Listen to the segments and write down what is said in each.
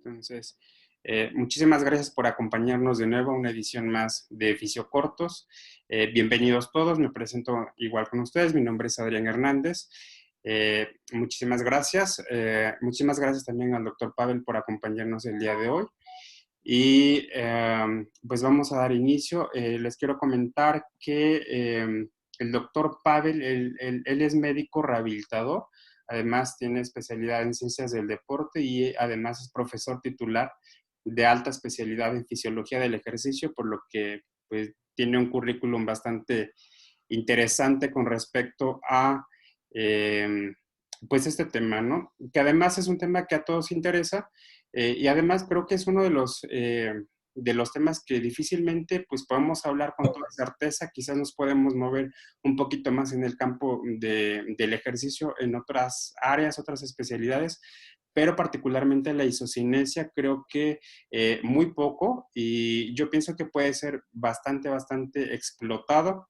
Entonces, muchísimas gracias por acompañarnos de nuevo a una edición más de Fisiocortos. Bienvenidos todos, me presento igual con ustedes, mi nombre es Adrián Hernández. Muchísimas gracias. Muchísimas gracias también al doctor Pavel por acompañarnos el día de hoy. Y pues vamos a dar inicio. Les quiero comentar que el doctor Pavel, él es médico rehabilitador. Además, tiene especialidad en ciencias del deporte y además es profesor titular de alta especialidad en fisiología del ejercicio, por lo que pues, tiene un currículum bastante interesante con respecto a pues este tema, ¿no? Que además es un tema que a todos interesa y además creo que es uno de los temas que difícilmente pues podemos hablar con toda certeza, quizás nos podemos mover un poquito más en el campo del ejercicio en otras áreas, otras especialidades, pero particularmente la isocinesia creo que muy poco y yo pienso que puede ser bastante explotado.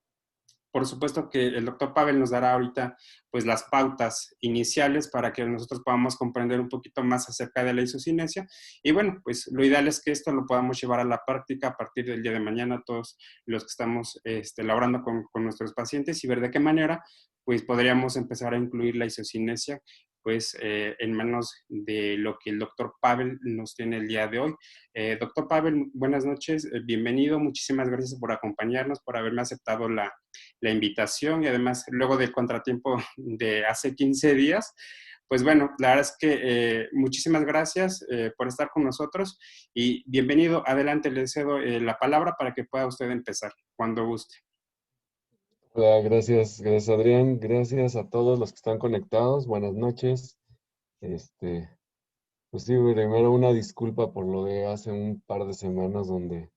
Por supuesto que el doctor Pavel nos dará ahorita pues las pautas iniciales para que nosotros podamos comprender un poquito más acerca de la isocinesia. Y bueno, pues lo ideal es que esto lo podamos llevar a la práctica a partir del día de mañana, todos los que estamos laborando con nuestros pacientes y ver de qué manera pues podríamos empezar a incluir la isocinesia pues en manos de lo que el doctor Pavel nos tiene el día de hoy. Doctor Pavel, buenas noches, bienvenido, muchísimas gracias por acompañarnos, por haberme aceptado la invitación y además luego del contratiempo de hace 15 días, pues bueno, la verdad es que muchísimas gracias por estar con nosotros y bienvenido. Adelante, le cedo la palabra para que pueda usted empezar cuando guste. Hola, gracias Adrián, gracias a todos los que están conectados, buenas noches. Este, pues sí, primero una disculpa por lo de hace un par de semanas donde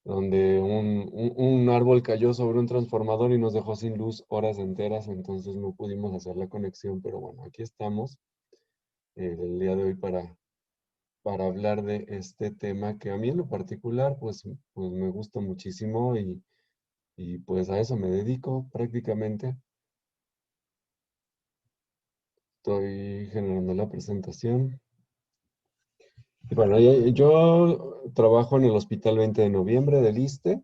un árbol cayó sobre un transformador y nos dejó sin luz horas enteras, entonces no pudimos hacer la conexión, pero bueno, aquí estamos el día de hoy para hablar de este tema que a mí en lo particular pues me gusta muchísimo y pues a eso me dedico prácticamente. Estoy generando la presentación. Y bueno, yo trabajo en el Hospital 20 de Noviembre del ISSSTE.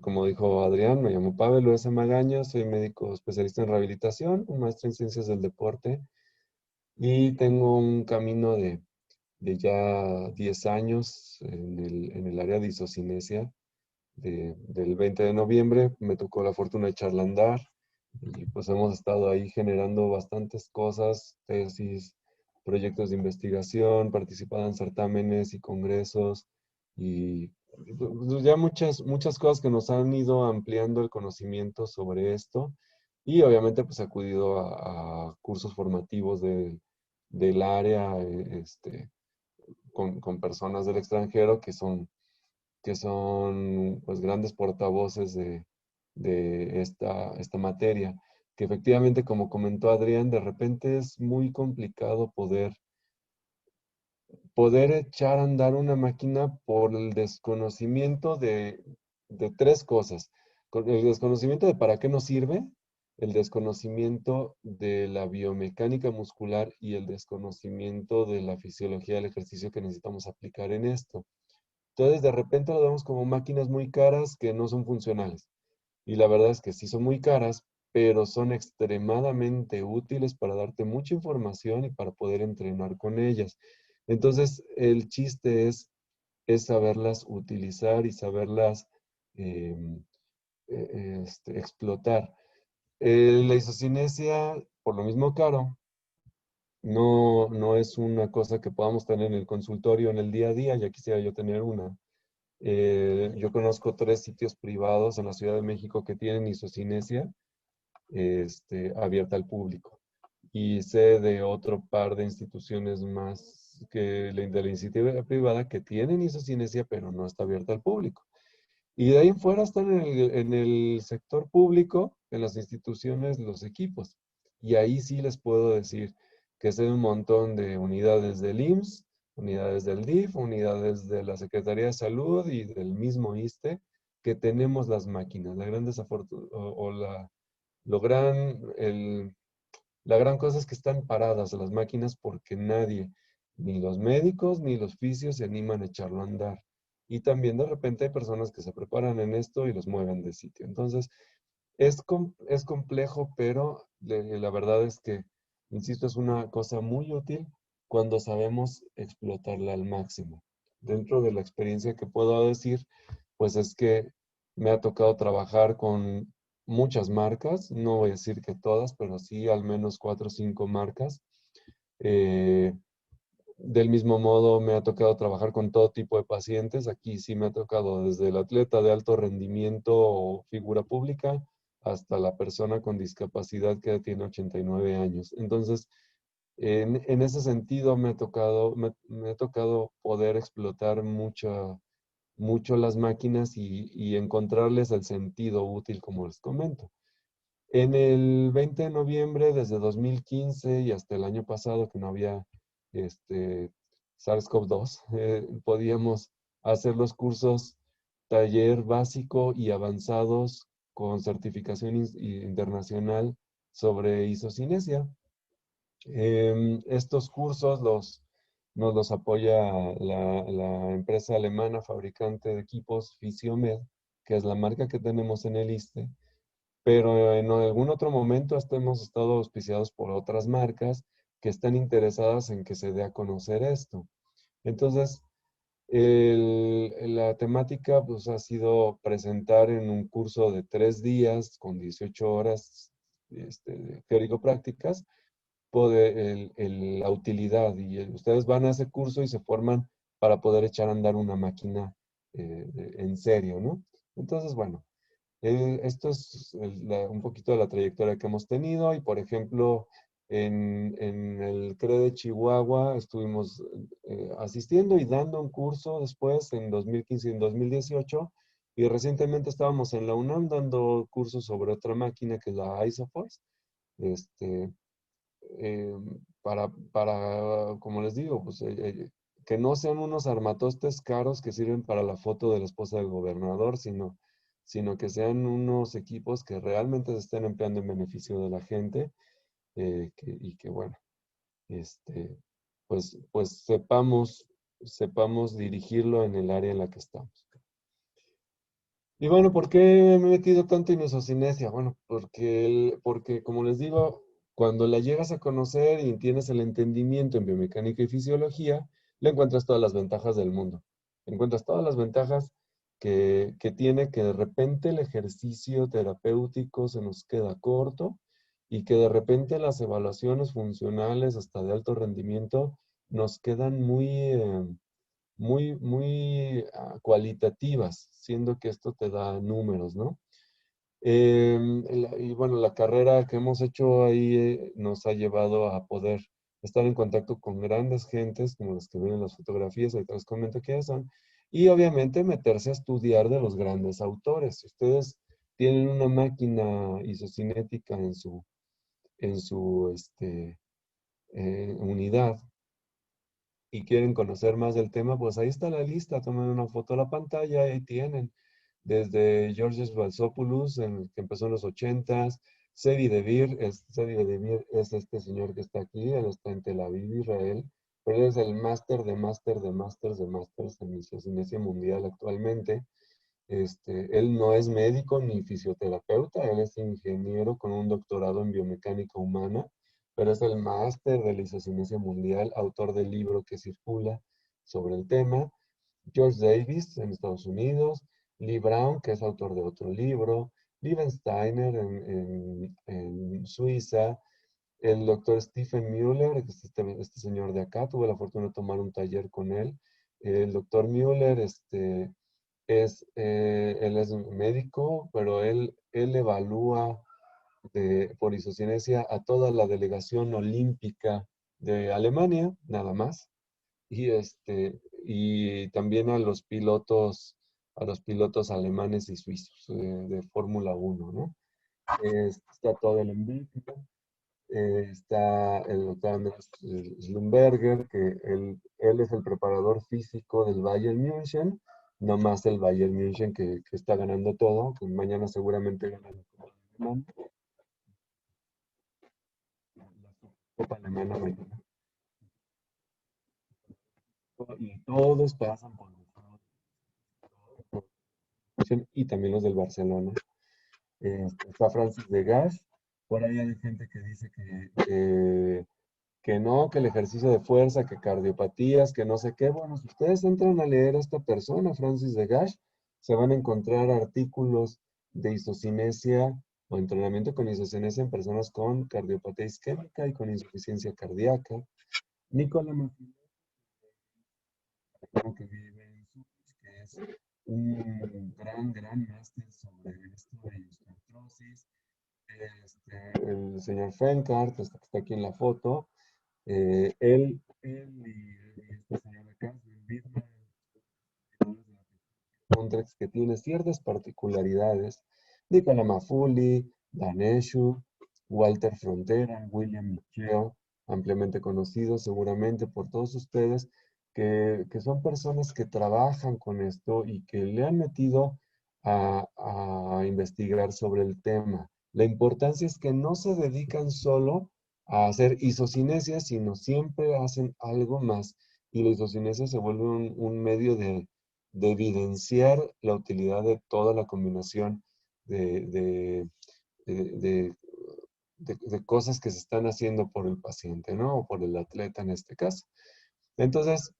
Como dijo Adrián, me llamo Pavel S. Magaña, soy médico especialista en rehabilitación, un maestro en ciencias del deporte y tengo un camino de ya 10 años en el área de isocinesia. Del 20 de noviembre me tocó la fortuna de echarla a andar y pues hemos estado ahí generando bastantes cosas, tesis, proyectos de investigación, participado en certámenes y congresos y pues, ya muchas cosas que nos han ido ampliando el conocimiento sobre esto y obviamente pues he acudido a cursos formativos del área con personas del extranjero que son pues grandes portavoces de esta materia, que efectivamente, como comentó Adrián, de repente es muy complicado poder echar a andar una máquina por el desconocimiento de tres cosas. Con el desconocimiento de para qué nos sirve, el desconocimiento de la biomecánica muscular y el desconocimiento de la fisiología del ejercicio que necesitamos aplicar en esto. Entonces, de repente lo vemos como máquinas muy caras que no son funcionales. Y la verdad es que sí son muy caras, pero son extremadamente útiles para darte mucha información y para poder entrenar con ellas. Entonces, el chiste es saberlas utilizar y saberlas em, explotar. La isocinesia, por lo mismo caro, no es una cosa que podamos tener en el consultorio en el día a día, ya quisiera yo tener una. Yo conozco 3 sitios privados en la Ciudad de México que tienen isocinesia abierta al público. Y sé de otro par de instituciones más de la iniciativa privada que tienen isocinesia, pero no está abierta al público. Y de ahí en fuera están en el sector público, en las instituciones, los equipos. Y ahí sí les puedo decir que sé un montón de unidades del IMSS, unidades del DIF, unidades de la Secretaría de Salud y del mismo ISSSTE, que tenemos las máquinas. La gran lo gran, la gran cosa es que están paradas las máquinas porque nadie Ni los médicos ni los fisios se animan a echarlo a andar. Y también de repente hay personas que se preparan en esto y los mueven de sitio. Entonces, es complejo, pero la verdad es que, insisto, es una cosa muy útil cuando sabemos explotarla al máximo. Dentro de la experiencia que puedo decir, pues es que me ha tocado trabajar con muchas marcas, no voy a decir que todas, pero sí al menos 4 o 5 marcas. Eh, del mismo modo, me ha tocado trabajar con todo tipo de pacientes. Aquí sí me ha tocado desde el atleta de alto rendimiento o figura pública hasta la persona con discapacidad que tiene 89 años. Entonces, en ese sentido me ha tocado poder explotar mucho las máquinas y encontrarles el sentido útil, como les comento. En el 20 de noviembre, desde 2015 y hasta el año pasado, que no había este, SARS-CoV-2, podíamos hacer los cursos taller básico y avanzados con certificación internacional sobre isocinesia. Estos cursos nos los apoya la empresa alemana fabricante de equipos Fisiomed, que es la marca que tenemos en el ISSSTE, pero en algún otro momento hasta hemos estado auspiciados por otras marcas que están interesadas en que se dé a conocer esto. Entonces, la temática pues, ha sido presentar en un curso de 3 días con 18 horas teórico-prácticas la utilidad. Y ustedes van a ese curso y se forman para poder echar a andar una máquina en serio, ¿no? Entonces, bueno, esto es un poquito de la trayectoria que hemos tenido y, por ejemplo, en el CRE de Chihuahua estuvimos asistiendo y dando un curso después en 2015 y en 2018 y recientemente estábamos en la UNAM dando cursos sobre otra máquina que es la IsoForce, este, eh, como les digo, pues, que no sean unos armatostes caros que sirven para la foto de la esposa del gobernador, sino que sean unos equipos que realmente se estén empleando en beneficio de la gente y que, bueno, este, pues sepamos dirigirlo en el área en la que estamos. Y bueno, ¿por qué me he metido tanto en isocinesia? Bueno, porque como les digo, cuando la llegas a conocer y tienes el entendimiento en biomecánica y fisiología, le encuentras todas las ventajas del mundo. Encuentras todas las ventajas que tiene que de repente el ejercicio terapéutico se nos queda corto y que de repente las evaluaciones funcionales hasta de alto rendimiento nos quedan muy cualitativas, siendo que esto te da números, ¿no? Y bueno, la carrera que hemos hecho ahí nos ha llevado a poder estar en contacto con grandes gentes, como las que ven en las fotografías, ahorita les comento quiénes son, y obviamente meterse a estudiar de los grandes autores. Si ustedes tienen una máquina isocinética en su unidad, y quieren conocer más del tema, pues ahí está la lista, tomen una foto a la pantalla y ahí tienen. Desde Georges Balsopoulos, que empezó en los 80s, Sedi de Vir es este señor que está aquí, él está en Tel Aviv, Israel, pero él es el máster de máster de másters de másters en isocinesia mundial actualmente. Él no es médico ni fisioterapeuta, él es ingeniero con un doctorado en biomecánica humana, pero es el máster de la isocinesia mundial, autor del libro que circula sobre el tema. George Davis en Estados Unidos, Lee Brown, que es autor de otro libro, Liebensteiner en Suiza, el doctor Stephen Müller, que es este señor de acá, tuve la fortuna de tomar un taller con él. El doctor Müller, él es un médico, pero él evalúa por isocinesia a toda la delegación olímpica de Alemania, nada más, y también a los pilotos alemanes y suizos de Fórmula 1, ¿no? Está todo el envío. Está el doctor Andrés Schlumberger, que él es el preparador físico del Bayern München, no más el Bayern München que está ganando todo, que mañana seguramente gana la Copa Alemana mañana. y todos pasan por y también los del Barcelona. Está Francis de Gash. Por ahí hay gente que dice que no, que el ejercicio de fuerza, que cardiopatías, que no sé qué. Bueno, si ustedes entran a leer a esta persona, Francis de Gash, se van a encontrar artículos de isocinesia o entrenamiento con isocinesia en personas con cardiopatía isquémica y con insuficiencia cardíaca. Nicola Martinez, que vive en Zurich, que es un gran máster sobre esto de osteoartrosis. El señor Fenkart, este que está aquí en la foto, él y esta señora Catherine Bittman, Mondrex, que tiene ciertas particularidades, Nicola Mafuli, Dan Eshu, Walter Frontera, William Micheo, ampliamente conocidos seguramente por todos ustedes, que son personas que trabajan con esto y que le han metido a investigar sobre el tema. La importancia es que no se dedican solo a hacer isocinesia, sino siempre hacen algo más. Y la isocinesia se vuelve un medio de evidenciar la utilidad de toda la combinación de, de, de- de- de cosas que se están haciendo por el paciente, ¿no? O por el atleta en este caso. Entonces,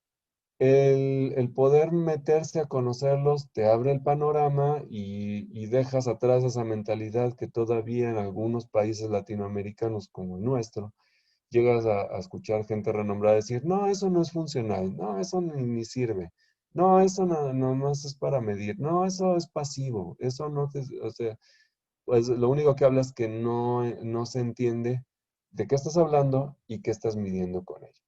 el poder meterse a conocerlos te abre el panorama y dejas atrás esa mentalidad que todavía en algunos países latinoamericanos como el nuestro, llegas a escuchar gente renombrada decir, no, eso no es funcional, no, eso ni sirve, no, eso no más es para medir, no, eso es pasivo, eso no te, o sea, pues lo único que habla es que no se entiende de qué estás hablando y qué estás midiendo con ello.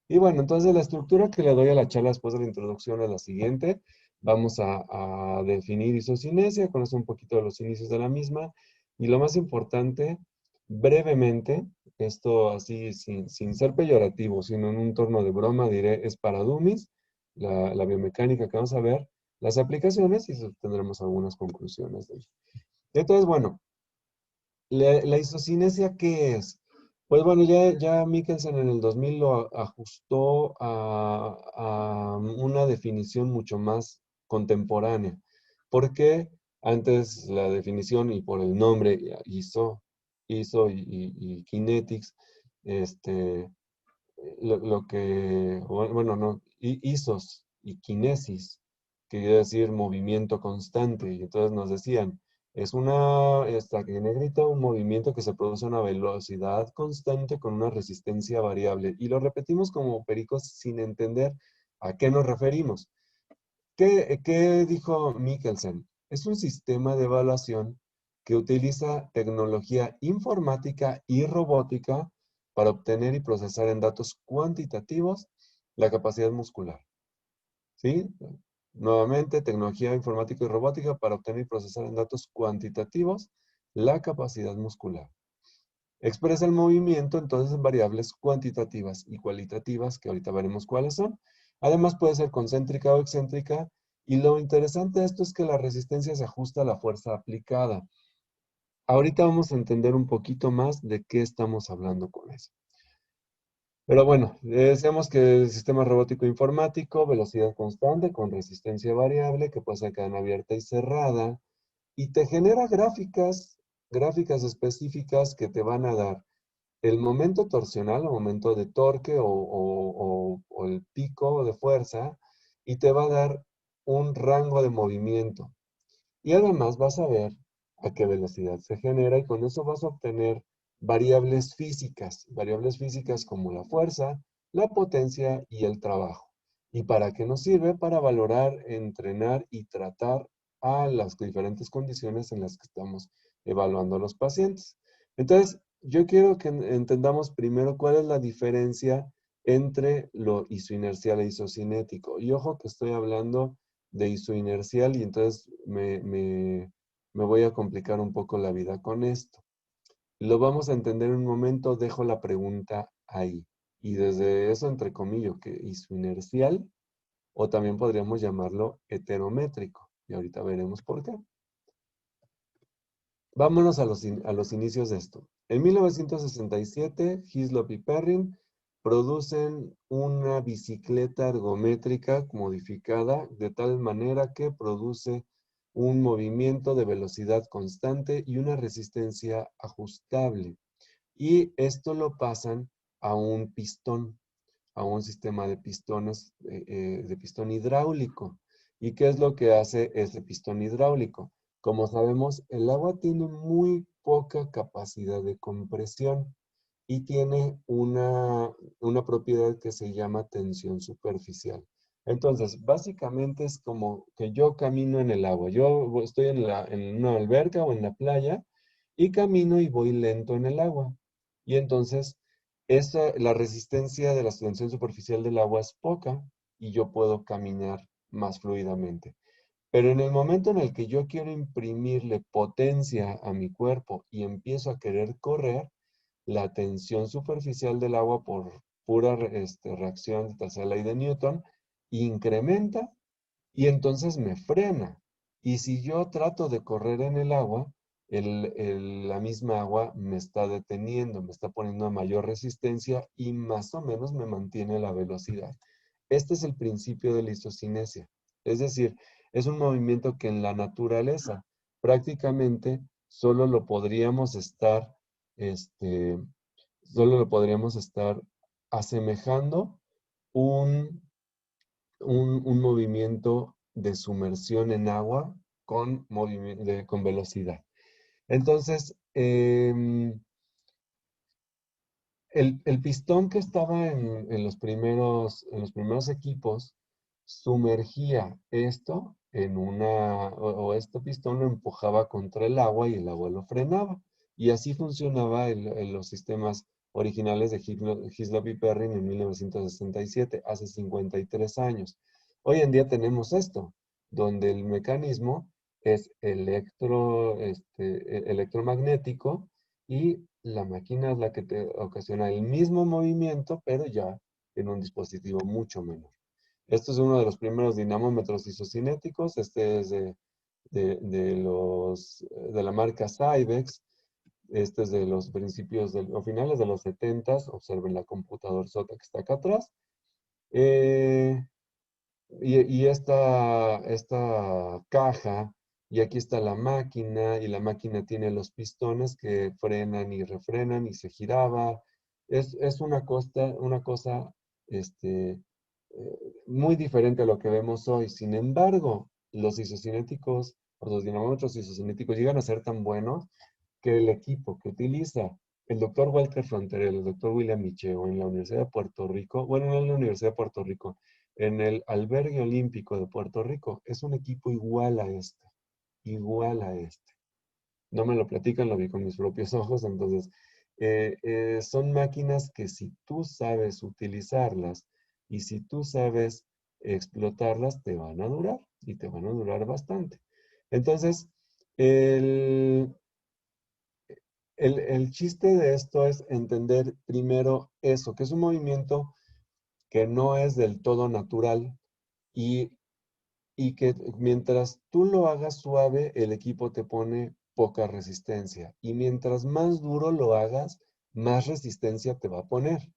Y bueno, entonces la estructura que le doy a la charla después de la introducción es la siguiente. Vamos a definir isocinesia, conocer un poquito de los inicios de la misma. Y lo más importante, brevemente, esto así sin ser peyorativo, sino en un tono de broma, diré, es para dummies, la biomecánica que vamos a ver, las aplicaciones y tendremos algunas conclusiones de ello. Entonces, bueno, la isocinesia, ¿qué es? Pues bueno, ya Mikkelsen en el 2000 lo ajustó a una definición mucho más contemporánea. Porque antes la definición y por el nombre ISO y Kinetics, este, lo que, bueno, no, ISOs y kinesis, que quiere decir movimiento constante. Y entonces nos decían, está aquí en negrito, un movimiento que se produce a una velocidad constante con una resistencia variable. Y lo repetimos como pericos sin entender a qué nos referimos. ¿Qué dijo Mikkelsen? Es un sistema de evaluación que utiliza tecnología informática y robótica para obtener y procesar en datos cuantitativos la capacidad muscular. ¿Sí? Nuevamente, tecnología informática y robótica para obtener y procesar en datos cuantitativos la capacidad muscular. Expresa el movimiento entonces en variables cuantitativas y cualitativas, que ahorita veremos cuáles son. Además puede ser concéntrica o excéntrica. Y lo interesante de esto es que la resistencia se ajusta a la fuerza aplicada. Ahorita vamos a entender un poquito más de qué estamos hablando con eso. Pero bueno, decíamos que el sistema robótico informático, velocidad constante con resistencia variable, que puede ser cadena abierta y cerrada, y te genera gráficas específicas que te van a dar el momento torsional, o momento de torque o el pico de fuerza, y te va a dar un rango de movimiento. Y además vas a ver a qué velocidad se genera y con eso vas a obtener variables físicas como la fuerza, la potencia y el trabajo. ¿Y para qué nos sirve? Para valorar, entrenar y tratar a las diferentes condiciones en las que estamos evaluando a los pacientes. Entonces, yo quiero que entendamos primero cuál es la diferencia entre lo isoinercial e isocinético. Y ojo que estoy hablando de isoinercial y entonces me voy a complicar un poco la vida con esto. Lo vamos a entender en un momento, dejo la pregunta ahí. Y desde eso, entre comillas, que isoinercial, o también podríamos llamarlo heterométrico. Y ahorita veremos por qué. Vámonos a los inicios de esto. En 1967, Hislop y Perrin producen una bicicleta ergométrica modificada de tal manera que produce un movimiento de velocidad constante y una resistencia ajustable. Y esto lo pasan a un pistón, a un sistema de pistones, de pistón hidráulico. ¿Y qué es lo que hace ese pistón hidráulico? Como sabemos, el agua tiene muy poca capacidad de compresión y tiene una propiedad que se llama tensión superficial. Entonces, básicamente es como que yo camino en el agua. Yo estoy en una alberca o en la playa y camino y voy lento en el agua. Y entonces, la resistencia de la tensión superficial del agua es poca y yo puedo caminar más fluidamente. Pero en el momento en el que yo quiero imprimirle potencia a mi cuerpo y empiezo a querer correr, la tensión superficial del agua por pura reacción de tercera ley de Newton incrementa y entonces me frena. Y si yo trato de correr en el agua, la misma agua me está deteniendo, me está poniendo a mayor resistencia y más o menos me mantiene la velocidad. Este es el principio de la isocinesia. Es decir, es un movimiento que en la naturaleza prácticamente solo lo podríamos estar, este, solo lo podríamos estar asemejando un un movimiento de sumersión en agua con velocidad. Entonces, el pistón que estaba en los primeros equipos sumergía esto o este pistón lo empujaba contra el agua y el agua lo frenaba. Y así funcionaba en los sistemas originales de Hislop y Perrin en 1967, hace 53 años. Hoy en día tenemos esto, donde el mecanismo es electromagnético y la máquina es la que te ocasiona el mismo movimiento, pero ya en un dispositivo mucho menor. Esto es uno de los primeros dinamómetros isocinéticos. Este es de la marca Cybex. Este es de los principios o finales de los 70. Observen la computadora sota que está acá atrás. Eh, y esta caja, y aquí está la máquina, y la máquina tiene los pistones que frenan y refrenan y se giraba. Es una cosa muy diferente a lo que vemos hoy. Sin embargo, los isocinéticos, o los dinamómetros isocinéticos llegan a ser tan buenos que el equipo que utiliza el doctor Walter Fronterel, el doctor William Micheo en la Universidad de Puerto Rico, bueno, no en la Universidad de Puerto Rico, en el Albergue Olímpico de Puerto Rico, es un equipo igual a este, igual a este. No me lo platican, lo vi con mis propios ojos, entonces son máquinas que si tú sabes utilizarlas y si tú sabes explotarlas, te van a durar y te van a durar bastante. Entonces, el, el chiste de esto es entender primero eso, que es un movimiento que no es del todo natural y, y que mientras tú lo hagas suave, el equipo te pone poca resistencia. Y mientras más duro lo hagas, más resistencia te va a poner.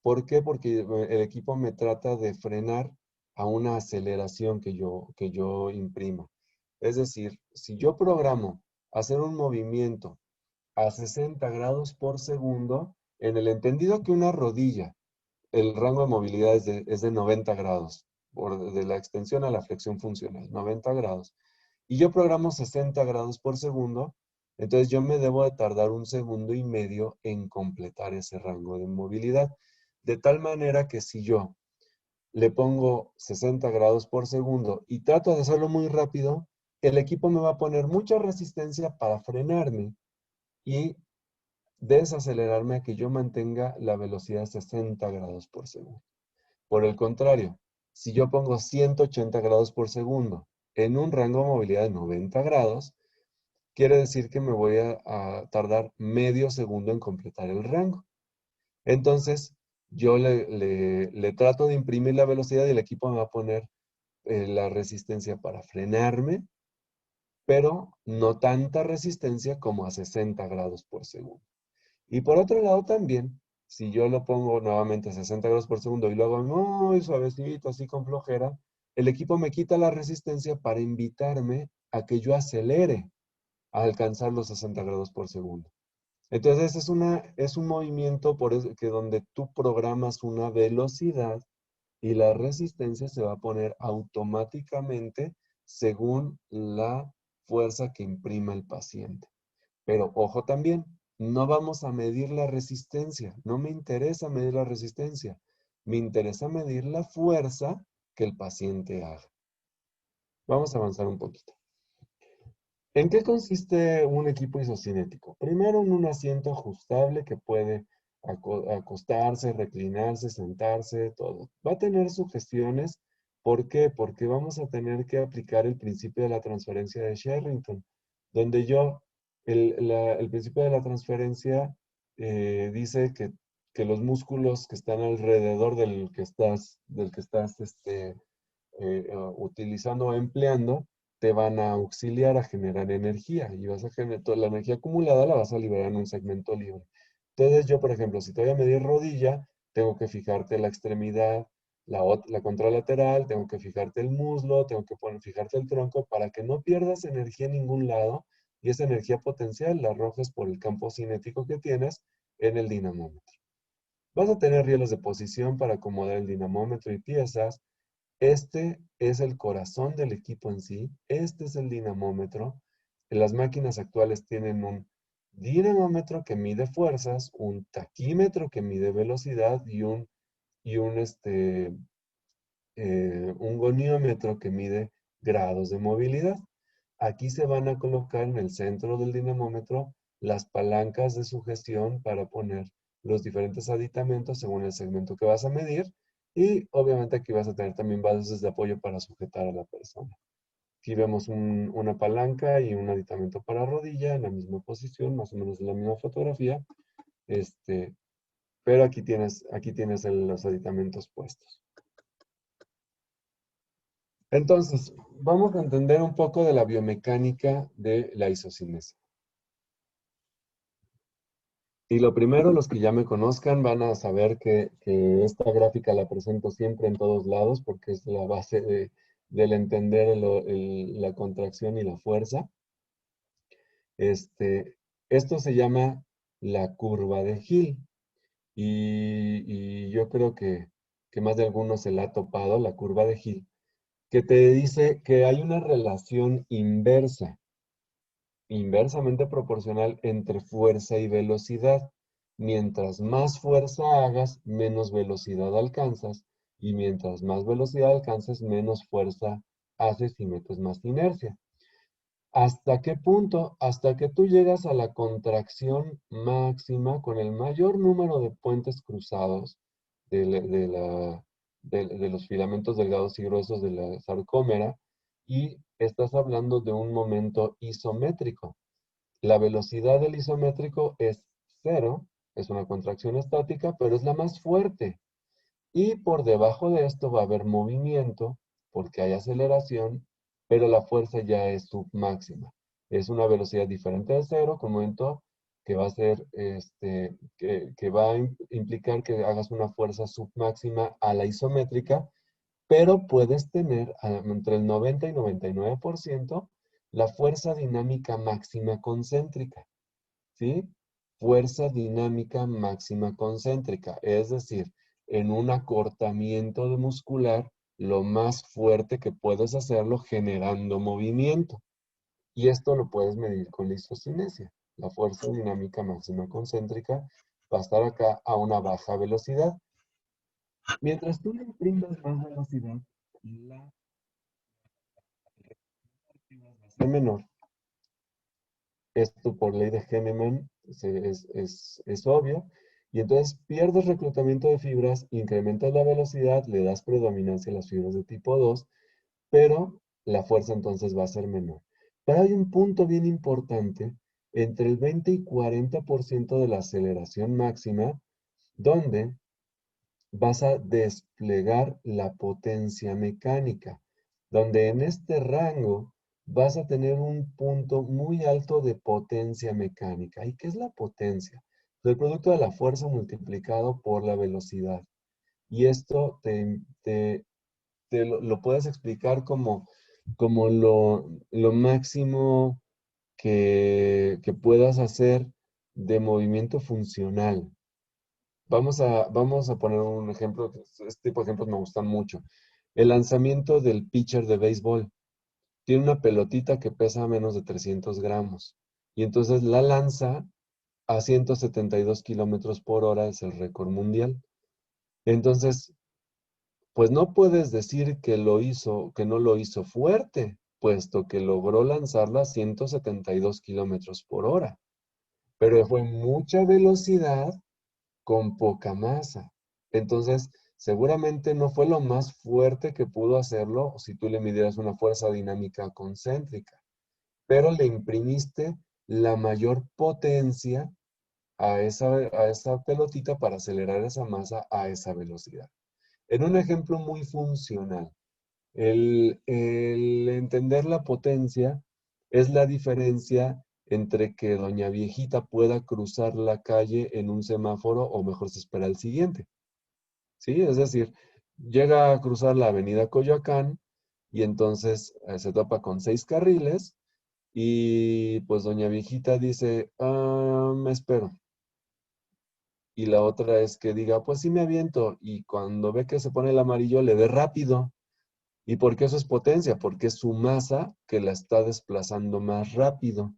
¿Por qué? Porque el equipo me trata de frenar a una aceleración que yo imprima. Es decir, si yo programo hacer un movimiento a 60 grados por segundo, en el entendido que una rodilla, el rango de movilidad es de 90 grados, de la extensión a la flexión funcional, 90 grados. Y yo programo 60 grados por segundo, entonces yo me debo de tardar 1,5 segundos en completar ese rango de movilidad. De tal manera que si yo le pongo 60 grados por segundo y trato de hacerlo muy rápido, el equipo me va a poner mucha resistencia para frenarme y desacelerarme a que yo mantenga la velocidad 60 grados por segundo. Por el contrario, si yo pongo 180 grados por segundo en un rango de movilidad de 90 grados, quiere decir que me voy a tardar medio segundo en completar el rango. Entonces, yo le trato de imprimir la velocidad y el equipo me va a poner la resistencia para frenarme, pero no tanta resistencia como a 60 grados por segundo. Y por otro lado también, si yo lo pongo nuevamente a 60 grados por segundo y lo hago muy suavecito, así con flojera, el equipo me quita la resistencia para invitarme a que yo acelere a alcanzar los 60 grados por segundo. Entonces es un movimiento por eso, que donde tú programas una velocidad y la resistencia se va a poner automáticamente según la fuerza que imprima el paciente. Pero ojo también, no vamos a medir la resistencia. No me interesa medir la resistencia. Me interesa medir la fuerza que el paciente haga. Vamos a avanzar un poquito. ¿En qué consiste un equipo isocinético? Primero, en un asiento ajustable que puede acostarse, reclinarse, sentarse, todo. Va a tener sugestiones. ¿Por qué? Porque vamos a tener que aplicar el principio de la transferencia de Sherrington, donde el principio de la transferencia dice que los músculos que están alrededor del que estás utilizando o empleando, te van a auxiliar a generar energía y vas a generar toda la energía acumulada la vas a liberar en un segmento libre. Entonces yo, por ejemplo, si te voy a medir rodilla, tengo que fijarte la extremidad, la contralateral, tengo que fijarte el muslo, tengo que fijarte el tronco para que no pierdas energía en ningún lado y esa energía potencial la arrojes por el campo cinético que tienes en el dinamómetro. Vas a tener rieles de posición para acomodar el dinamómetro y piezas. Este es el corazón del equipo en sí. Este es el dinamómetro. Las máquinas actuales tienen un dinamómetro que mide fuerzas, un taquímetro que mide velocidad y un goniómetro que mide grados de movilidad. Aquí se van a colocar en el centro del dinamómetro las palancas de sugestión para poner los diferentes aditamentos según el segmento que vas a medir. Y obviamente aquí vas a tener también bases de apoyo para sujetar a la persona. Aquí vemos una palanca y un aditamento para rodilla en la misma posición, más o menos en la misma fotografía. Pero aquí tienes los aditamentos puestos. Entonces, vamos a entender un poco de la biomecánica de la isocinesia. Y lo primero, los que ya me conozcan van a saber que esta gráfica la presento siempre en todos lados porque es la base del entender la contracción y la fuerza. Esto se llama la curva de Hill. Y yo creo que más de algunos se la ha topado, la curva de Hill, que te dice que hay una relación inversamente proporcional entre fuerza y velocidad. Mientras más fuerza hagas, menos velocidad alcanzas, y mientras más velocidad alcances, menos fuerza haces y metes más inercia. ¿Hasta qué punto? Hasta que tú llegas a la contracción máxima con el mayor número de puentes cruzados de los filamentos delgados y gruesos de la sarcómera, y estás hablando de un momento isométrico. La velocidad del isométrico es cero, es una contracción estática, pero es la más fuerte. Y por debajo de esto va a haber movimiento, porque hay aceleración, pero la fuerza ya es submáxima. Es una velocidad diferente de cero, con momento que va a ser, que va a implicar que hagas una fuerza submáxima a la isométrica, pero puedes tener entre el 90 y 99% la fuerza dinámica máxima concéntrica, ¿sí? Fuerza dinámica máxima concéntrica, es decir, en un acortamiento de muscular, lo más fuerte que puedes hacerlo generando movimiento. Y esto lo puedes medir con la isocinesia. La fuerza dinámica máxima concéntrica va a estar acá a una baja velocidad. Mientras tú le imprimas más velocidad, la va a ser menor. Esto por ley de Henneman es obvio. Y entonces pierdes reclutamiento de fibras, incrementas la velocidad, le das predominancia a las fibras de tipo 2, pero la fuerza entonces va a ser menor. Pero hay un punto bien importante entre el 20 y 40% de la aceleración máxima, donde vas a desplegar la potencia mecánica, donde en este rango vas a tener un punto muy alto de potencia mecánica. ¿Y qué es la potencia? El producto de la fuerza multiplicado por la velocidad. Y esto lo puedes explicar como lo máximo que puedas hacer de movimiento funcional. Vamos a poner un ejemplo, este tipo de ejemplos me gustan mucho. El lanzamiento del pitcher de béisbol. Tiene una pelotita que pesa menos de 300 gramos. Y entonces la lanza a 172 kilómetros por hora, es el récord mundial. Entonces, pues no puedes decir que no lo hizo fuerte, puesto que logró lanzarla a 172 kilómetros por hora. Pero fue mucha velocidad con poca masa. Entonces, seguramente no fue lo más fuerte que pudo hacerlo si tú le midieras una fuerza dinámica concéntrica, pero le imprimiste la mayor potencia a esa pelotita para acelerar esa masa a esa velocidad. En un ejemplo muy funcional, el entender la potencia es la diferencia entre que doña viejita pueda cruzar la calle en un semáforo o mejor se espera el siguiente. ¿Sí? Es decir, llega a cruzar la avenida Coyoacán y entonces se topa con 6 carriles y pues doña viejita dice, me espero. Y la otra es que diga, pues sí me aviento. Y cuando ve que se pone el amarillo, le dé rápido. ¿Y por qué eso es potencia? Porque es su masa que la está desplazando más rápido.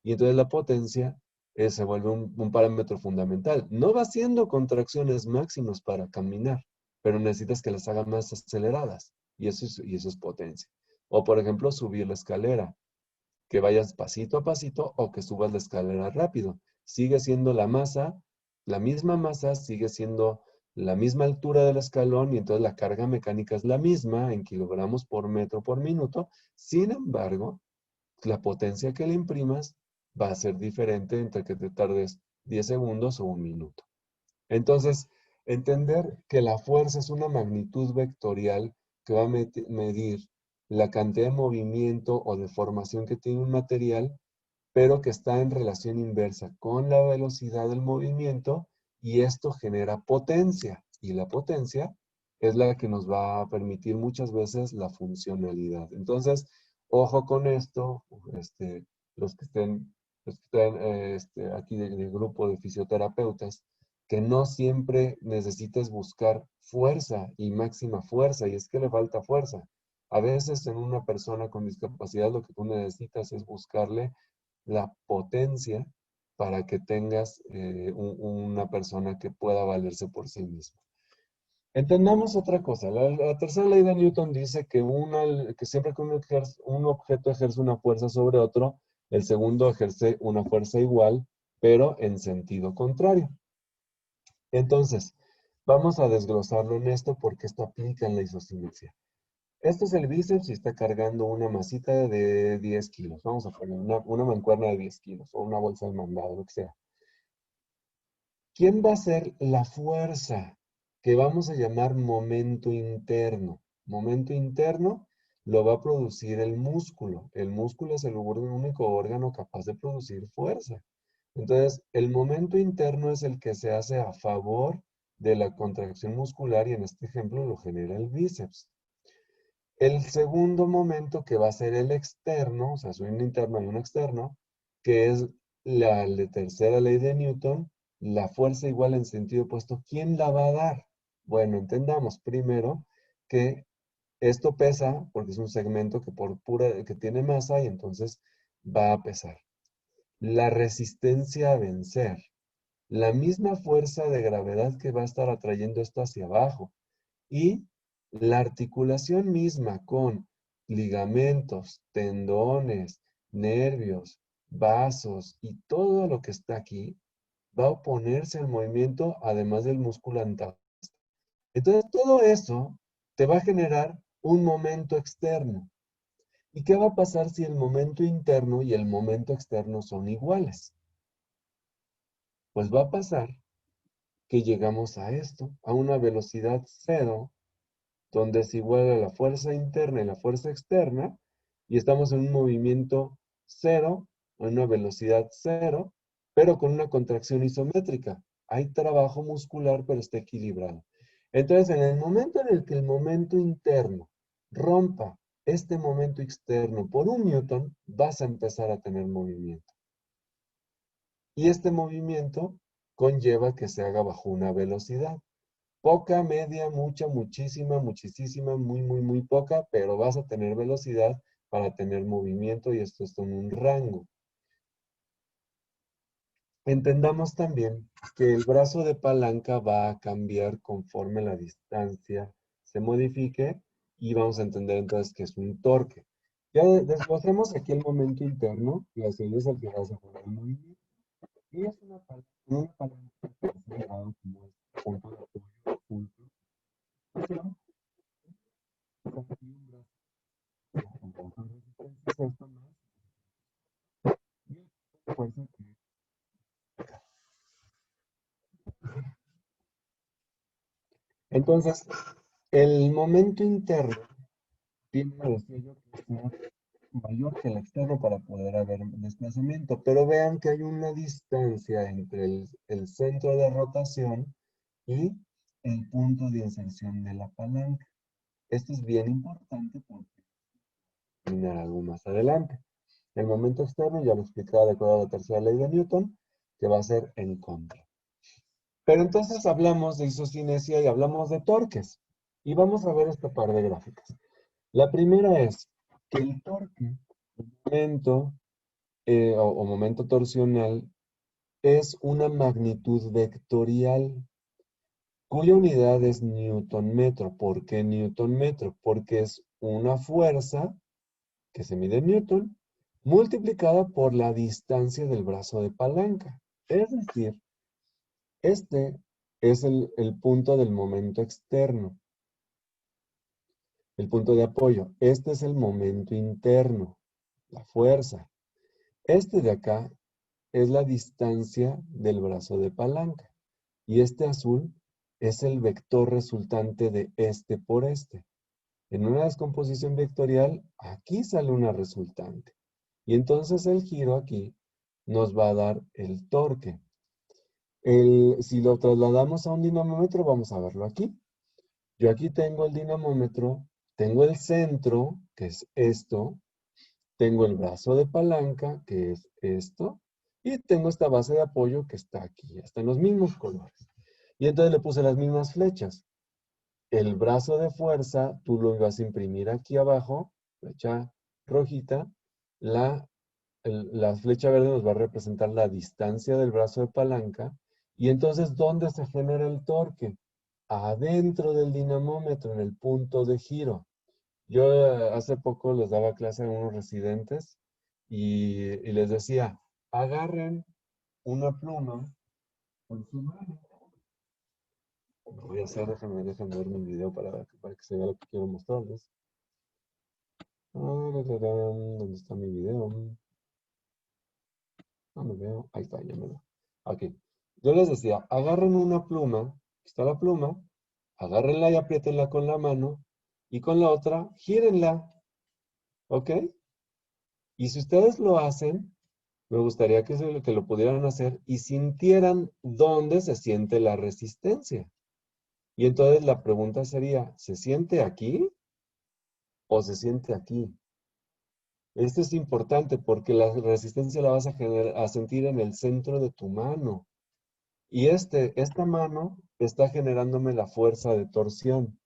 Y entonces la potencia se vuelve un parámetro fundamental. No va haciendo contracciones máximas para caminar, pero necesitas que las haga más aceleradas. Y eso es potencia. O por ejemplo, subir la escalera. Que vayas pasito a pasito o que subas la escalera rápido. Sigue siendo la misma masa, sigue siendo la misma altura del escalón y entonces la carga mecánica es la misma en kilogramos por metro por minuto. Sin embargo, la potencia que le imprimas va a ser diferente entre que te tardes 10 segundos o un minuto. Entonces, entender que la fuerza es una magnitud vectorial que va a medir la cantidad de movimiento o deformación que tiene un material, pero que está en relación inversa con la velocidad del movimiento y esto genera potencia. Y la potencia es la que nos va a permitir muchas veces la funcionalidad. Entonces, ojo con esto, los que estén, aquí del grupo de fisioterapeutas, que no siempre necesites buscar fuerza y máxima fuerza, y es que le falta fuerza. A veces en una persona con discapacidad lo que tú necesitas es buscarle la potencia para que tengas una persona que pueda valerse por sí misma. Entendamos otra cosa. La tercera ley de Newton dice que siempre que un objeto ejerce una fuerza sobre otro, el segundo ejerce una fuerza igual, pero en sentido contrario. Entonces, vamos a desglosarlo en esto porque esto aplica en la isosimetría. Este es el bíceps y está cargando una masita de 10 kilos. Vamos a poner una mancuerna de 10 kilos o una bolsa de mandado, lo que sea. ¿Quién va a ser la fuerza que vamos a llamar momento interno? Momento interno lo va a producir el músculo. El músculo es el único órgano capaz de producir fuerza. Entonces, el momento interno es el que se hace a favor de la contracción muscular y en este ejemplo lo genera el bíceps. El segundo momento que va a ser el externo, o sea, soy un interno y un externo, que es la tercera ley de Newton, la fuerza igual en sentido opuesto. ¿Quién la va a dar? Bueno, entendamos primero que esto pesa porque es un segmento que tiene masa y entonces va a pesar. La resistencia a vencer, la misma fuerza de gravedad que va a estar atrayendo esto hacia abajo y la articulación misma con ligamentos, tendones, nervios, vasos y todo lo que está aquí va a oponerse al movimiento además del músculo antagonista. Entonces todo eso te va a generar un momento externo. ¿Y qué va a pasar si el momento interno y el momento externo son iguales? Pues va a pasar que llegamos a esto, a una velocidad cero donde es igual a la fuerza interna y la fuerza externa, y estamos en un movimiento cero, en una velocidad cero, pero con una contracción isométrica. Hay trabajo muscular, pero está equilibrado. Entonces, en el momento en el que el momento interno rompa este momento externo por 1 Newton, vas a empezar a tener movimiento. Y este movimiento conlleva que se haga bajo una velocidad. Poca, media, mucha, muchísima, muchísima, muy, muy, muy poca, pero vas a tener velocidad para tener movimiento y esto está en un rango. Entendamos también que el brazo de palanca va a cambiar conforme la distancia se modifique y vamos a entender entonces que es un torque. Ya desglosemos aquí el momento interno, que es el que va a generar el movimiento. Y es una palanca que es generado como este punto de apoyo, punto. Entonces, el momento interno tiene, decía yo, que ser mayor que el externo para poder haber desplazamiento, pero vean que hay una distancia entre el centro de rotación y el punto de inserción de la palanca. Esto es bien importante porque terminar algo más adelante. El momento externo ya lo explicaba de acuerdo a la tercera ley de Newton, que va a ser en contra. Pero entonces hablamos de isocinesia y hablamos de torques. Y vamos a ver este par de gráficas. La primera es que el torque, el momento o momento torsional, es una magnitud vectorial, cuya unidad es newton metro. ¿Por qué newton metro? Porque es una fuerza que se mide en newton multiplicada por la distancia del brazo de palanca. Es decir, este es el punto del momento externo, el punto de apoyo. Este es el momento interno, la fuerza. Este de acá es la distancia del brazo de palanca. Y este azul es el vector resultante de este por este. En una descomposición vectorial, aquí sale una resultante. Y entonces el giro aquí nos va a dar el torque. Si lo trasladamos a un dinamómetro, vamos a verlo aquí. Yo aquí tengo el dinamómetro, tengo el centro, que es esto, tengo el brazo de palanca, que es esto, y tengo esta base de apoyo que está aquí, está en los mismos colores. Y entonces le puse las mismas flechas. El brazo de fuerza, tú lo ibas a imprimir aquí abajo, flecha rojita, la flecha verde nos va a representar la distancia del brazo de palanca. Y entonces, ¿dónde se genera el torque? Adentro del dinamómetro, en el punto de giro. Yo hace poco les daba clase a unos residentes y les decía, agarren una pluma con su mano. Lo voy a hacer, déjenme ver mi video para que se vea lo que quiero mostrarles. ¿Dónde está mi video? No me veo. Ahí está, ya me veo. Ok. Yo les decía, agarren una pluma, aquí está la pluma, agárrenla y apriétenla con la mano, y con la otra, gírenla. ¿Ok? Y si ustedes lo hacen, me gustaría que lo pudieran hacer y sintieran dónde se siente la resistencia. Y entonces la pregunta sería, ¿se siente aquí o se siente aquí? Esto es importante porque la resistencia la vas a sentir en el centro de tu mano. Y esta mano está generándome la fuerza de torsión.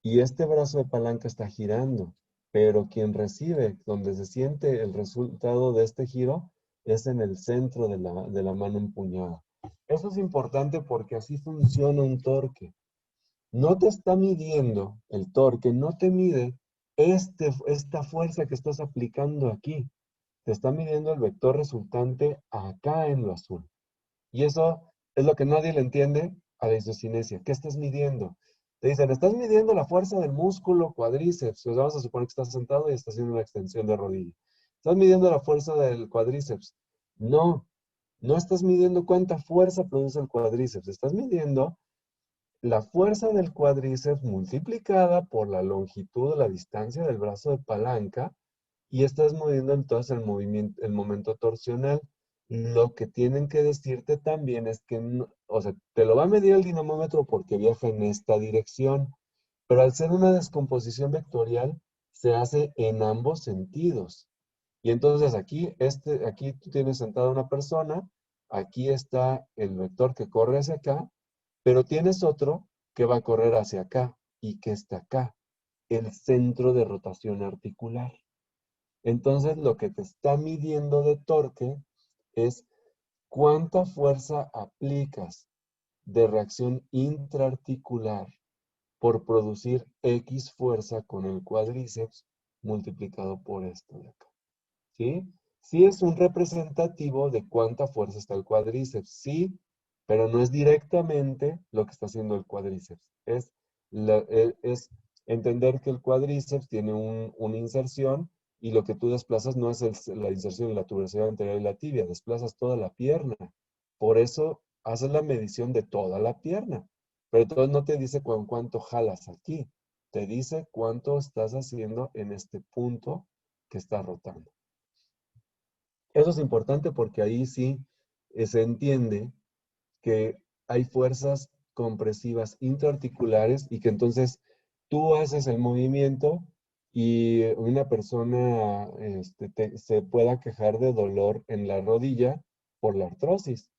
Y este brazo de palanca está girando. Pero quien recibe, donde se siente el resultado de este giro, es en el centro de la mano empuñada. Eso es importante porque así funciona un torque. No te está midiendo el torque, no te mide esta fuerza que estás aplicando aquí. Te está midiendo el vector resultante acá en lo azul. Y eso es lo que nadie le entiende a la isocinesia. ¿Qué estás midiendo? Te dicen, estás midiendo la fuerza del músculo cuádriceps. Pues vamos a suponer que estás sentado y estás haciendo una extensión de rodilla. Estás midiendo la fuerza del cuádriceps. No, no estás midiendo cuánta fuerza produce el cuádriceps. Estás midiendo la fuerza del cuádriceps multiplicada por la longitud o la distancia del brazo de palanca y estás moviendo entonces el momento torsional. Lo que tienen que decirte también es que, o sea, te lo va a medir el dinamómetro porque viaja en esta dirección, pero al ser una descomposición vectorial, se hace en ambos sentidos. Y entonces aquí tú tienes sentada una persona, aquí está el vector que corre hacia acá, pero tienes otro que va a correr hacia acá y que está acá, el centro de rotación articular. Entonces lo que te está midiendo de torque es cuánta fuerza aplicas de reacción intraarticular por producir X fuerza con el cuádriceps multiplicado por esto de acá. ¿Sí? Sí es un representativo de cuánta fuerza está el cuádriceps, sí, pero no es directamente lo que está haciendo el cuádriceps. Es entender que el cuádriceps tiene una inserción y lo que tú desplazas no es la inserción en la tuberosidad anterior y la tibia, desplazas toda la pierna. Por eso haces la medición de toda la pierna. Pero entonces no te dice con cuánto jalas aquí, te dice cuánto estás haciendo en este punto que está rotando. Eso es importante porque ahí sí se entiende que hay fuerzas compresivas intraarticulares y que entonces tú haces el movimiento y una persona se pueda quejar de dolor en la rodilla por la artrosis.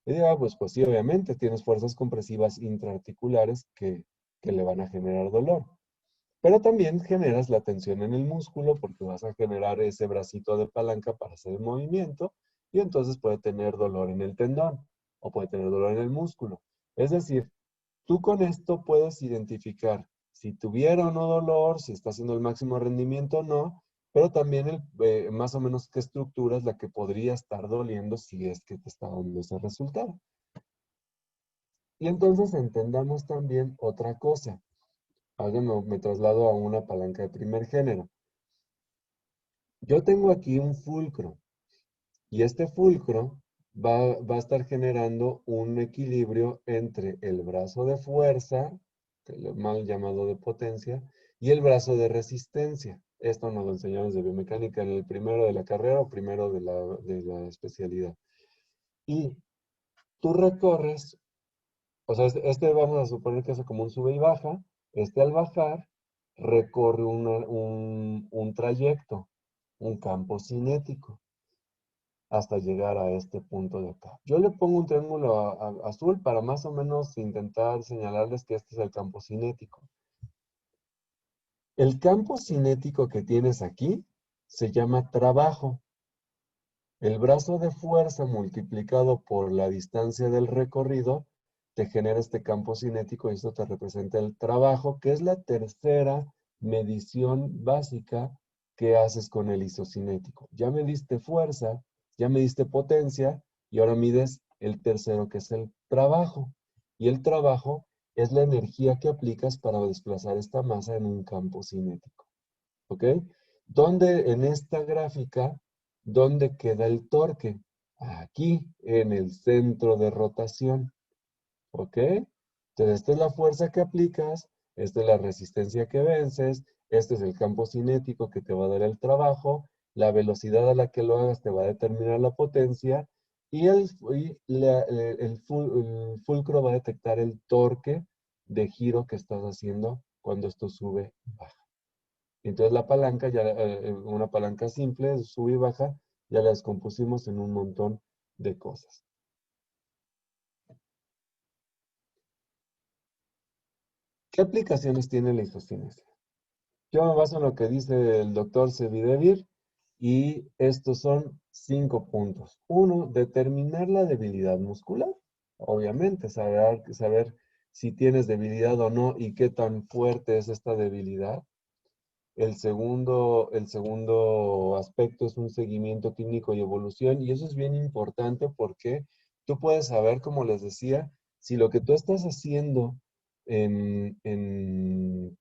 Y digo, pues sí, obviamente tienes fuerzas compresivas intraarticulares que le van a generar dolor. Pero también generas la tensión en el músculo porque vas a generar ese bracito de palanca para hacer el movimiento y entonces puede tener dolor en el tendón o puede tener dolor en el músculo. Es decir, tú con esto puedes identificar si tuviera o no dolor, si está haciendo el máximo rendimiento o no, pero también más o menos qué estructura es la que podría estar doliendo si es que te está dando ese resultado. Y entonces entendamos también otra cosa. Ahora me traslado a una palanca de primer género. Yo tengo aquí un fulcro y este fulcro va a estar generando un equilibrio entre el brazo de fuerza, mal llamado de potencia, y el brazo de resistencia. Esto nos lo enseñamos de biomecánica en el primero de la carrera o primero de la especialidad. Y tú recorres, o sea, vamos a suponer que es como un sube y baja, al bajar recorre un trayecto, un campo cinético, hasta llegar a este punto de acá. Yo le pongo un triángulo azul para más o menos intentar señalarles que este es el campo cinético. El campo cinético que tienes aquí se llama trabajo. El brazo de fuerza multiplicado por la distancia del recorrido te genera este campo cinético y esto te representa el trabajo, que es la tercera medición básica que haces con el isocinético. Ya me diste fuerza, ya me diste potencia y ahora mides el tercero que es el trabajo. Y el trabajo es la energía que aplicas para desplazar esta masa en un campo cinético. ¿Ok? ¿Dónde en esta gráfica, dónde queda el torque? Aquí, en el centro de rotación. ¿Ok? Entonces, esta es la fuerza que aplicas, esta es la resistencia que vences, este es el campo cinético que te va a dar el trabajo, la velocidad a la que lo hagas te va a determinar la potencia y el fulcro va a detectar el torque de giro que estás haciendo cuando esto sube y baja. Entonces la palanca, una palanca simple, sube y baja, ya la descompusimos en un montón de cosas. ¿Qué aplicaciones tiene la isocinesia? Yo me baso en lo que dice el doctor Sevidevir y estos son 5 puntos. Uno, determinar la debilidad muscular. Obviamente, saber si tienes debilidad o no y qué tan fuerte es esta debilidad. El segundo aspecto es un seguimiento clínico y evolución, y eso es bien importante porque tú puedes saber, como les decía, si lo que tú estás haciendo en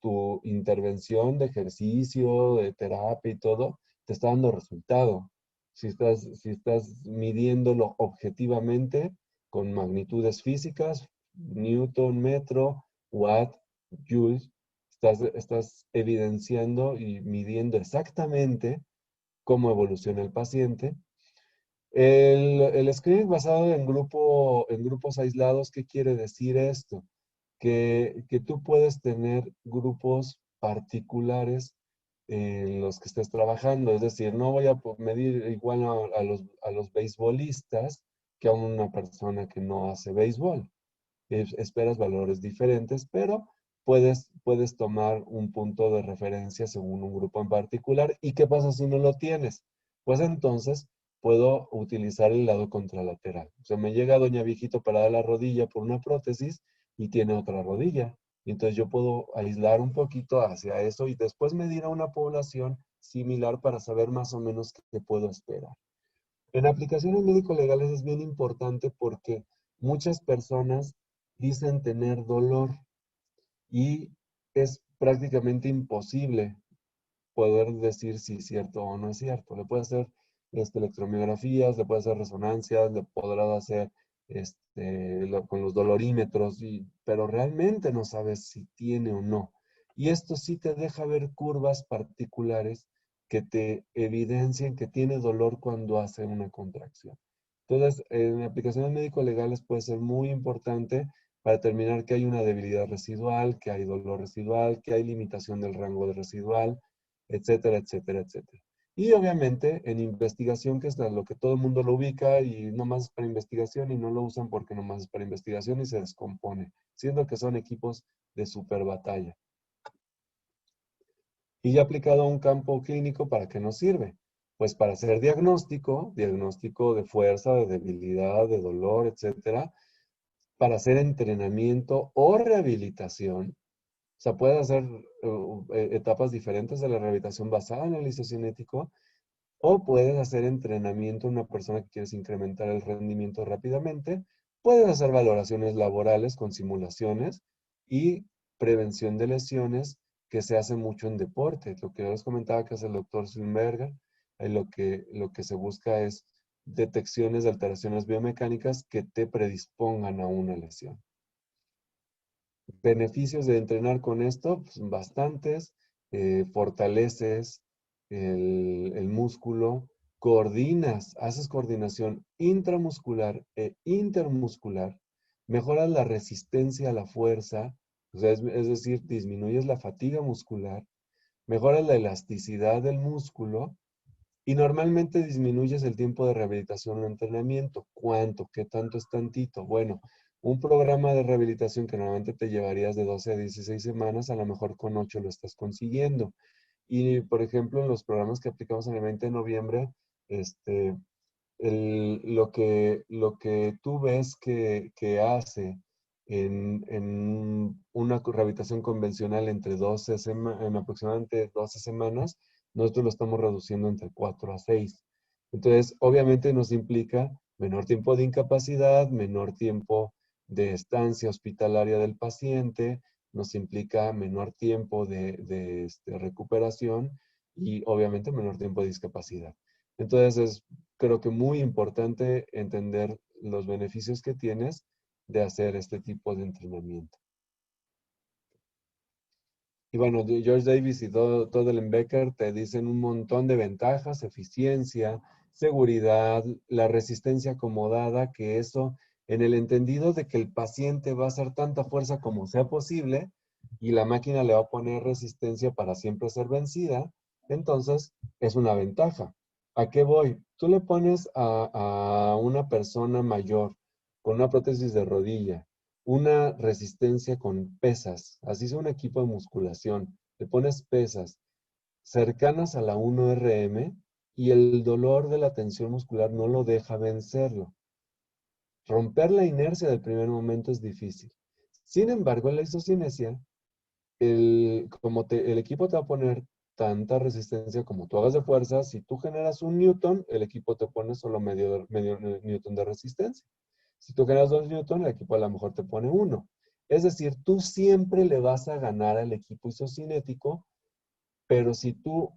tu intervención de ejercicio, de terapia y todo, te está dando resultado. Si estás midiéndolo objetivamente con magnitudes físicas, Newton, metro, watt, joules, estás evidenciando y midiendo exactamente cómo evoluciona el paciente. El screening basado en grupos aislados, ¿qué quiere decir esto? Que tú puedes tener grupos particulares en los que estés trabajando. Es decir, no voy a medir igual a los beisbolistas que a una persona que no hace béisbol. Esperas valores diferentes, pero puedes tomar un punto de referencia según un grupo en particular. ¿Y qué pasa si no lo tienes? Pues entonces puedo utilizar el lado contralateral. O sea, me llega doña Viejito para dar la rodilla por una prótesis y tiene otra rodilla. Y entonces yo puedo aislar un poquito hacia eso y después medir a una población similar para saber más o menos qué puedo esperar. En aplicaciones médico-legales es bien importante porque muchas personas dicen tener dolor y es prácticamente imposible poder decir si es cierto o no es cierto. Le puede hacer electromiografías, le puede hacer resonancias, le podrá hacer con los dolorímetros, pero realmente no sabes si tiene o no. Y esto sí te deja ver curvas particulares que te evidencien que tiene dolor cuando hace una contracción. Entonces, en aplicaciones médico-legales puede ser muy importante para determinar que hay una debilidad residual, que hay dolor residual, que hay limitación del rango de residual, etcétera, etcétera, etcétera. Y obviamente en investigación, que es lo que todo el mundo lo ubica y nomás es para investigación y no lo usan porque nomás es para investigación y se descompone, siendo que son equipos de super batalla. Y ya aplicado a un campo clínico, ¿para qué nos sirve? Pues para hacer diagnóstico de fuerza, de debilidad, de dolor, etcétera, para hacer entrenamiento o rehabilitación. O sea, puedes hacer etapas diferentes de la rehabilitación basada en el isocinético o puedes hacer entrenamiento en una persona que quieres incrementar el rendimiento rápidamente. Puedes hacer valoraciones laborales con simulaciones y prevención de lesiones que se hace mucho en deporte. Lo que yo les comentaba que hace el doctor Silberger, lo que se busca es detecciones de alteraciones biomecánicas que te predispongan a una lesión. Beneficios de entrenar con esto, pues bastantes. Fortaleces el músculo, coordinas, haces coordinación intramuscular e intermuscular, mejoras la resistencia a la fuerza, o sea, es decir, disminuyes la fatiga muscular, mejoras la elasticidad del músculo y normalmente disminuyes el tiempo de rehabilitación o entrenamiento. ¿Cuánto? ¿Qué tanto es tantito? Bueno, un programa de rehabilitación que normalmente te llevarías de 12 a 16 semanas, a lo mejor con 8 lo estás consiguiendo. Y, por ejemplo, en los programas que aplicamos en el 20 de noviembre, lo que tú ves que hace en una rehabilitación convencional en aproximadamente 12 semanas, nosotros lo estamos reduciendo entre 4 a 6. Entonces, obviamente nos implica menor tiempo de incapacidad, menor tiempo de estancia hospitalaria del paciente, nos implica menor tiempo de recuperación y obviamente menor tiempo de discapacidad. Entonces, es creo que muy importante entender los beneficios que tienes de hacer este tipo de entrenamiento. Y bueno, George Davis y todo el Becker te dicen un montón de ventajas, eficiencia, seguridad, la resistencia acomodada, que eso en el entendido de que el paciente va a hacer tanta fuerza como sea posible y la máquina le va a poner resistencia para siempre ser vencida, entonces es una ventaja. ¿A qué voy? Tú le pones a una persona mayor con una prótesis de rodilla una resistencia con pesas, así es un equipo de musculación, le pones pesas cercanas a la 1RM y el dolor de la tensión muscular no lo deja vencerlo. Romper la inercia del primer momento es difícil. Sin embargo, en la isocinesia, el equipo te va a poner tanta resistencia como tú hagas de fuerza, si tú generas 1 Newton, el equipo te pone solo medio Newton de resistencia. Si tú generas 2 Newton, el equipo a lo mejor te pone 1. Es decir, tú siempre le vas a ganar al equipo isocinético, pero si tú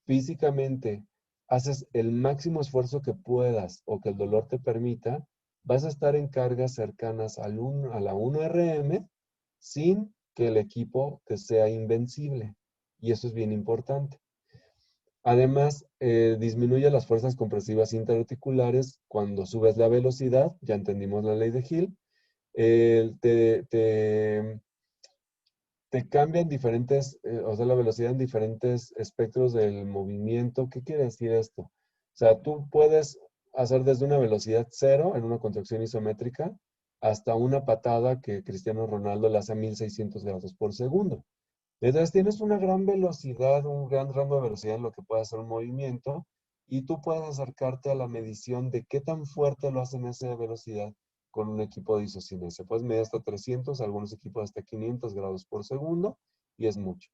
físicamente haces el máximo esfuerzo que puedas o que el dolor te permita, vas a estar en cargas cercanas a la 1RM sin que el equipo te sea invencible. Y eso es bien importante. Además, disminuye las fuerzas compresivas interarticulares cuando subes la velocidad, ya entendimos la ley de Hill. Eh, te, te- Te cambian diferentes, o sea, la velocidad en diferentes espectros del movimiento. ¿Qué quiere decir esto? O sea, tú puedes hacer desde una velocidad cero en una contracción isométrica hasta una patada que Cristiano Ronaldo le hace a 1600 grados por segundo. Entonces tienes una gran velocidad, un gran rango de velocidad en lo que puede hacer un movimiento y tú puedes acercarte a la medición de qué tan fuerte lo hacen esa velocidad con un equipo de isocinesia. Puedes medir hasta 300, algunos equipos hasta 500 grados por segundo y es mucho.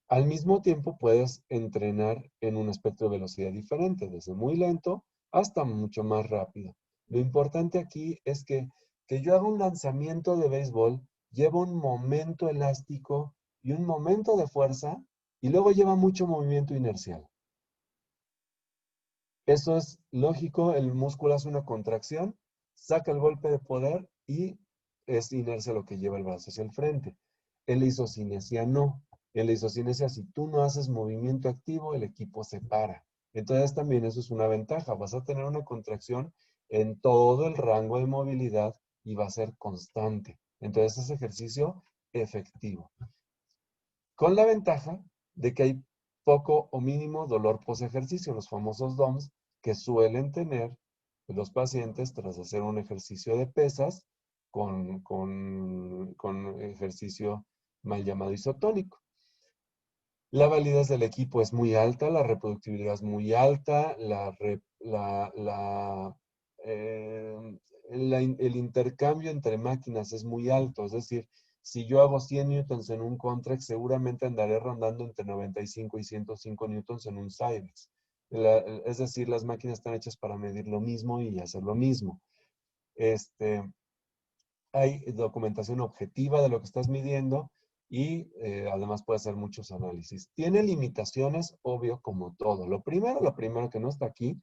Al mismo tiempo puedes entrenar en un espectro de velocidad diferente, desde muy lento hasta mucho más rápido. Lo importante aquí es que yo haga un lanzamiento de béisbol, lleva un momento elástico y un momento de fuerza y luego lleva mucho movimiento inercial. Eso es lógico, el músculo hace una contracción, saca el golpe de poder y es inercia lo que lleva el brazo hacia el frente. En la isocinesia no. En la isocinesia, si tú no haces movimiento activo, el equipo se para. Entonces también eso es una ventaja. Vas a tener una contracción en todo el rango de movilidad y va a ser constante. Entonces es ejercicio efectivo. Con la ventaja de que hay poco o mínimo dolor post-ejercicio, los famosos DOMS que suelen tener los pacientes tras hacer un ejercicio de pesas con ejercicio mal llamado isotónico. La validez del equipo es muy alta, la reproductibilidad es muy alta, el intercambio entre máquinas es muy alto. Es decir, si yo hago 100 newtons en un Contrex, seguramente andaré rondando entre 95 y 105 newtons en un Cybex. Es decir, las máquinas están hechas para medir lo mismo y hacer lo mismo. Hay documentación objetiva de lo que estás midiendo y además puede hacer muchos análisis. Tiene limitaciones, obvio, como todo. Lo primero que no está aquí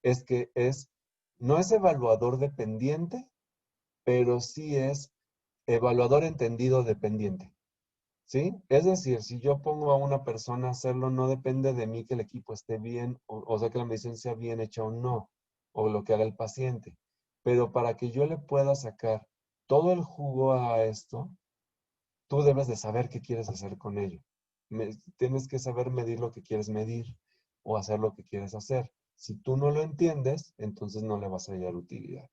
es que no es evaluador dependiente, pero sí es evaluador entendido dependiente. ¿Sí? Es decir, si yo pongo a una persona a hacerlo, no depende de mí que el equipo esté bien, o sea, que la medición sea bien hecha o no, o lo que haga el paciente. Pero para que yo le pueda sacar todo el jugo a esto, tú debes de saber qué quieres hacer con ello. Tienes que saber medir lo que quieres medir o hacer lo que quieres hacer. Si tú no lo entiendes, entonces no le vas a hallar utilidad.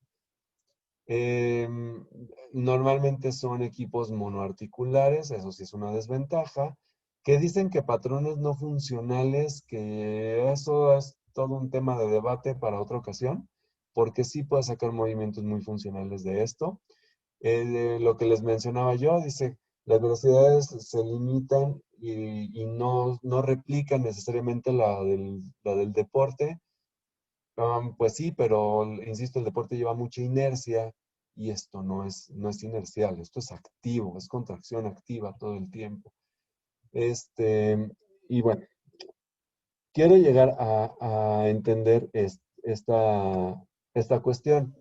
Normalmente son equipos monoarticulares, eso sí es una desventaja, que dicen que patrones no funcionales, que eso es todo un tema de debate para otra ocasión, porque sí puedes sacar movimientos muy funcionales de esto. Lo que les mencionaba yo, dice, las velocidades se limitan y no replican necesariamente la del deporte. Pues sí, pero insisto, el deporte lleva mucha inercia y esto no es inercial, esto es activo, es contracción activa todo el tiempo. Y bueno, quiero llegar a entender esta cuestión.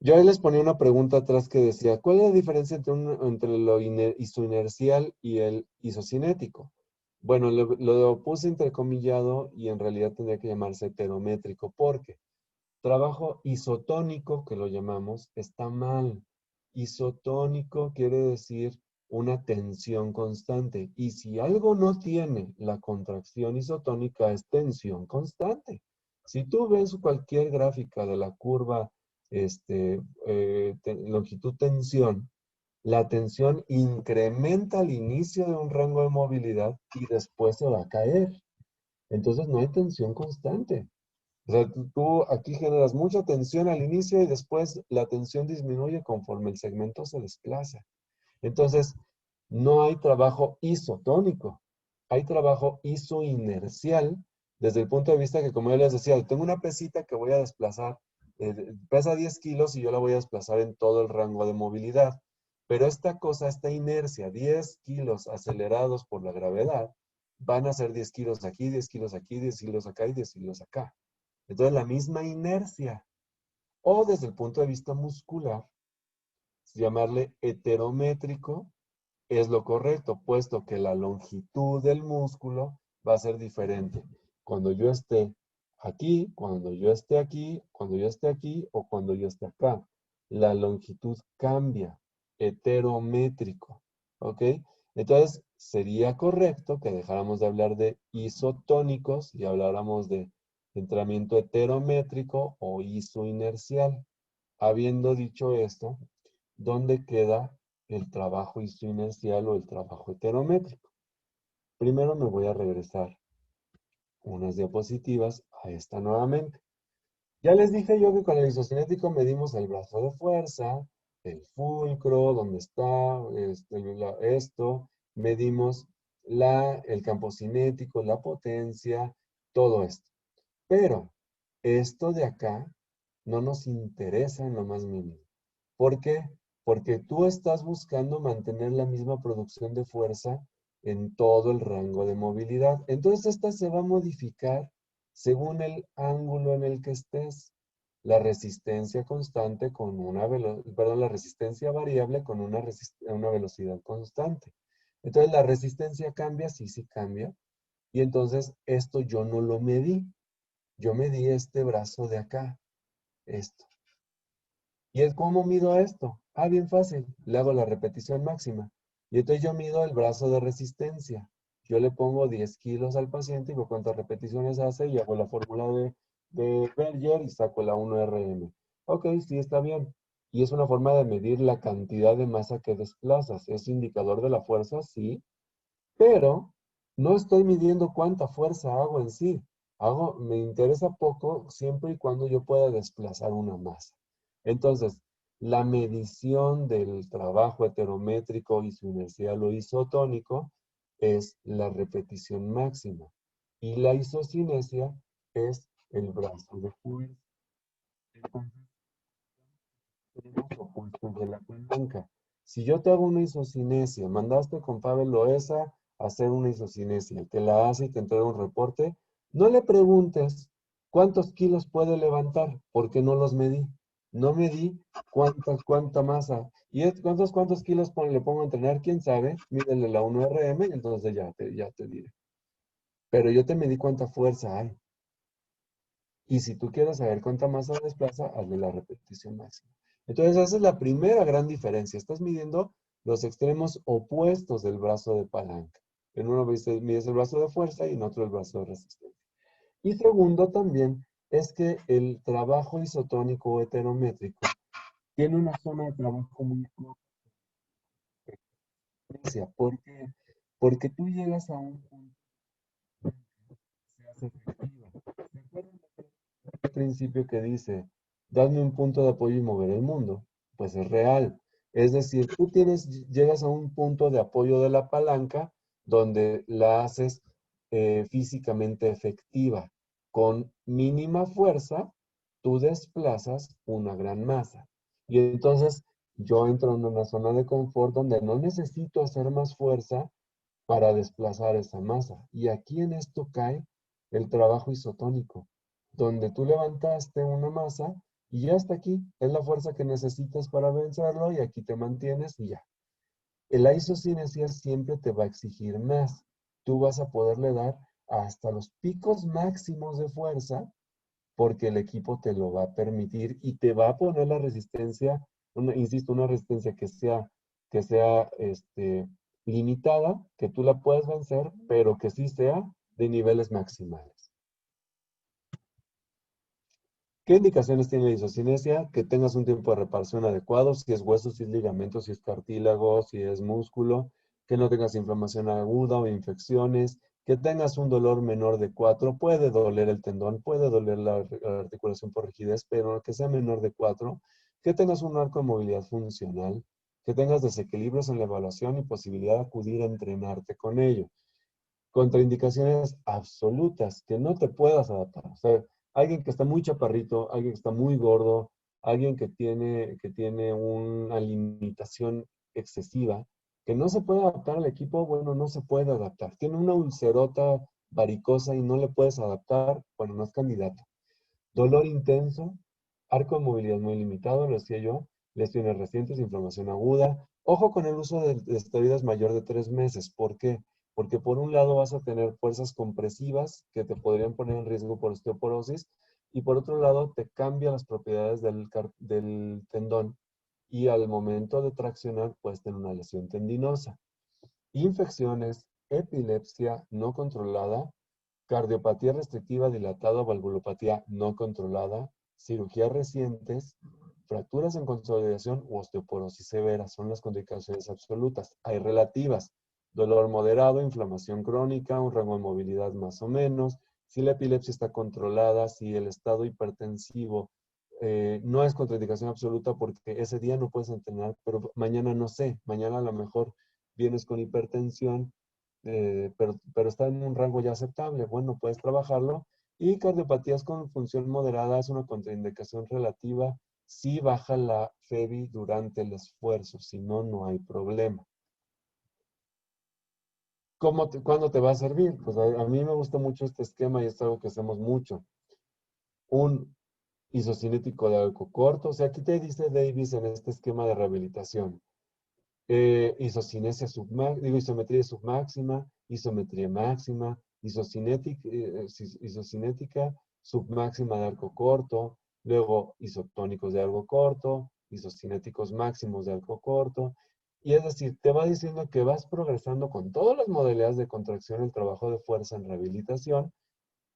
Yo ahí les ponía una pregunta atrás que decía, ¿cuál es la diferencia entre lo isoinercial y el isocinético? Bueno, lo puse entrecomillado y en realidad tendría que llamarse heterométrico porque trabajo isotónico, que lo llamamos, está mal. Isotónico quiere decir una tensión constante. Y si algo no tiene la contracción isotónica, es tensión constante. Si tú ves cualquier gráfica de la curva longitud-tensión, la tensión incrementa al inicio de un rango de movilidad y después se va a caer. Entonces no hay tensión constante. O sea, tú aquí generas mucha tensión al inicio y después la tensión disminuye conforme el segmento se desplaza. Entonces, no hay trabajo isotónico, hay trabajo isoinercial desde el punto de vista que, como yo les decía, tengo una pesita que voy a desplazar, pesa 10 kilos y yo la voy a desplazar en todo el rango de movilidad. Pero esta inercia, 10 kilos acelerados por la gravedad, van a ser 10 kilos aquí, 10 kilos aquí, 10 kilos acá y 10 kilos acá. Entonces, la misma inercia, o desde el punto de vista muscular, llamarle heterométrico es lo correcto, puesto que la longitud del músculo va a ser diferente. Cuando yo esté aquí, cuando yo esté aquí, cuando yo esté aquí o cuando yo esté acá. La longitud cambia, heterométrico, ¿ok? Entonces, sería correcto que dejáramos de hablar de isotónicos y habláramos de centramiento heterométrico o isoinercial. Habiendo dicho esto, ¿dónde queda el trabajo isoinercial o el trabajo heterométrico? Primero me voy a regresar unas diapositivas a esta nuevamente. Ya les dije yo que con el isocinético medimos el brazo de fuerza, el fulcro, donde está esto, medimos el campo cinético, la potencia, todo esto. Pero esto de acá no nos interesa en lo más mínimo. ¿Por qué? Porque tú estás buscando mantener la misma producción de fuerza en todo el rango de movilidad. Entonces esta se va a modificar según el ángulo en el que estés. La resistencia constante con la resistencia variable con una velocidad constante. Entonces la resistencia cambia, sí, sí cambia. Y entonces esto yo no lo medí. Yo medí este brazo de acá, esto. ¿Y es cómo mido esto? Ah, bien fácil. Le hago la repetición máxima. Y entonces yo mido el brazo de resistencia. Yo le pongo 10 kilos al paciente y veo cuántas repeticiones hace y hago la fórmula de Berger y saco la 1RM. Ok, sí, está bien. Y es una forma de medir la cantidad de masa que desplazas. ¿Es indicador de la fuerza? Sí. Pero no estoy midiendo cuánta fuerza hago en sí. Me interesa poco siempre y cuando yo pueda desplazar una masa. Entonces, la medición del trabajo heterométrico, isoinercial o isotónico es la repetición máxima. Y la isocinesia es el brazo de fuerza. Entonces, tenemos opuestos de la palanca. Si yo te hago una isocinesia, mandaste con Pavel Loesa a hacer una isocinesia, te la hace y te entrega un reporte, no le preguntes cuántos kilos puede levantar, porque no los medí. No medí cuánta masa. ¿Y cuántos kilos le pongo a entrenar? ¿Quién sabe? Mídele la 1RM y entonces ya te diré. Pero yo te medí cuánta fuerza hay. Y si tú quieres saber cuánta masa desplaza, hazle la repetición máxima. Entonces, esa es la primera gran diferencia. Estás midiendo los extremos opuestos del brazo de palanca. En uno mides el brazo de fuerza y en otro el brazo de resistencia. Y segundo también es que el trabajo isotónico o heterométrico tiene una zona de trabajo muy corta. ¿Por qué? Porque tú llegas a un punto que se hace efectiva. ¿Se acuerdan del principio que dice, dame un punto de apoyo y mover el mundo? Pues es real. Es decir, llegas a un punto de apoyo de la palanca donde la haces físicamente efectiva. Con mínima fuerza, tú desplazas una gran masa. Y entonces yo entro en una zona de confort donde no necesito hacer más fuerza para desplazar esa masa. Y aquí en esto cae el trabajo isotónico, donde tú levantaste una masa y ya está aquí. Es la fuerza que necesitas para vencerlo y aquí te mantienes y ya. La isocinesia siempre te va a exigir más. Tú vas a poderle dar hasta los picos máximos de fuerza porque el equipo te lo va a permitir y te va a poner la resistencia, insisto, una resistencia que sea limitada, que tú la puedas vencer, pero que sí sea de niveles maximales. ¿Qué indicaciones tiene la isocinesia? Que tengas un tiempo de reparación adecuado, si es hueso, si es ligamento, si es cartílago, si es músculo, que no tengas inflamación aguda o infecciones, que tengas un dolor menor de 4, puede doler el tendón, puede doler la articulación por rigidez, pero que sea menor de 4, que tengas un arco de movilidad funcional, que tengas desequilibrios en la evaluación y posibilidad de acudir a entrenarte con ello. Contraindicaciones absolutas, que no te puedas adaptar. O sea, alguien que está muy chaparrito, alguien que está muy gordo, alguien que tiene una limitación excesiva, que no se puede adaptar al equipo, bueno, no se puede adaptar. Tiene una ulcerota varicosa y no le puedes adaptar, bueno, no es candidato. Dolor intenso, arco de movilidad muy limitado, lo decía yo, lesiones recientes, inflamación aguda. Ojo con el uso de esteroides mayor de 3 meses. ¿Por qué? porque por un lado vas a tener fuerzas compresivas que te podrían poner en riesgo por osteoporosis, y por otro lado te cambia las propiedades del tendón, y al momento de traccionar puedes tener una lesión tendinosa. Infecciones, epilepsia no controlada, cardiopatía restrictiva dilatada o valvulopatía no controlada, cirugías recientes, fracturas en consolidación u osteoporosis severa son las contraindicaciones absolutas. Hay relativas: dolor moderado, inflamación crónica, un rango de movilidad más o menos, si la epilepsia está controlada, si el estado hipertensivo no es contraindicación absoluta porque ese día no puedes entrenar, pero mañana no sé, mañana a lo mejor vienes con hipertensión, pero está en un rango ya aceptable, bueno, puedes trabajarlo. Y cardiopatías con función moderada es una contraindicación relativa si baja la FEBI durante el esfuerzo, si no, no hay problema. ¿Cuándo te va a servir? Pues a mí me gusta mucho este esquema y es algo que hacemos mucho. Un isocinético de arco corto, o sea, aquí te dice Davis en este esquema de rehabilitación. Isocinesia isometría submáxima, isometría máxima, isocinética submáxima de arco corto, luego isotónicos de arco corto, isocinéticos máximos de arco corto, y es decir, te va diciendo que vas progresando con todas las modalidades de contracción, el trabajo de fuerza en rehabilitación,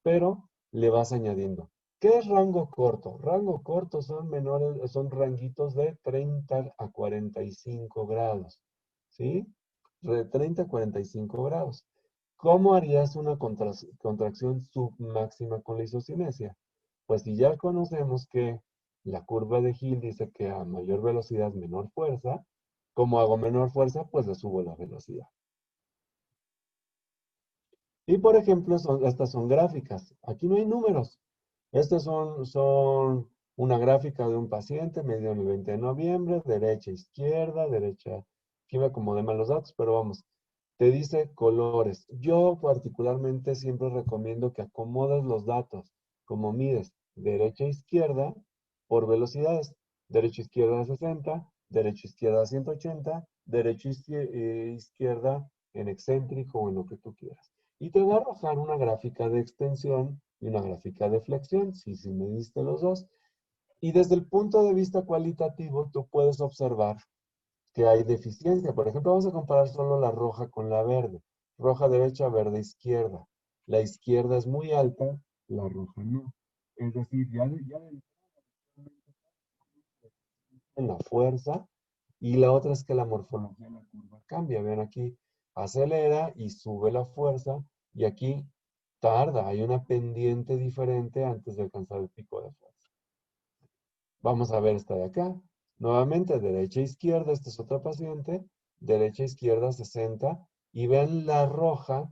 pero le vas añadiendo. ¿Qué es rango corto? Rango corto son ranguitos de 30 a 45 grados, ¿sí? De 30 a 45 grados. ¿Cómo harías una contracción submáxima con la isocinesia? Pues si ya conocemos que la curva de Hill dice que a mayor velocidad, menor fuerza, como hago menor fuerza, pues le subo la velocidad. Y por ejemplo, estas son gráficas. Aquí no hay números. Estas son una gráfica de un paciente, medio el 20 de noviembre, derecha, izquierda, derecha. Aquí me acomodé mal los datos, pero vamos. Te dice colores. Yo particularmente siempre recomiendo que acomodes los datos, como mides derecha, izquierda, por velocidades. Derecha, izquierda 60, derecha, izquierda 180, derecha, izquierda en excéntrico o en lo que tú quieras. Y te va a arrojar una gráfica de extensión y una gráfica de flexión, si me diste los dos. Y desde el punto de vista cualitativo, tú puedes observar que hay deficiencia. Por ejemplo, vamos a comparar solo la roja con la verde. Roja derecha, verde izquierda. La izquierda es muy alta, la roja no. Es decir, en la fuerza, y la otra es que la morfología de la curva cambia. Ven aquí, acelera y sube la fuerza, y aquí tarda, hay una pendiente diferente antes de alcanzar el pico de fuerza. Vamos a ver esta de acá. Nuevamente, derecha e izquierda, esta es otra paciente, derecha e izquierda 60, y vean la roja,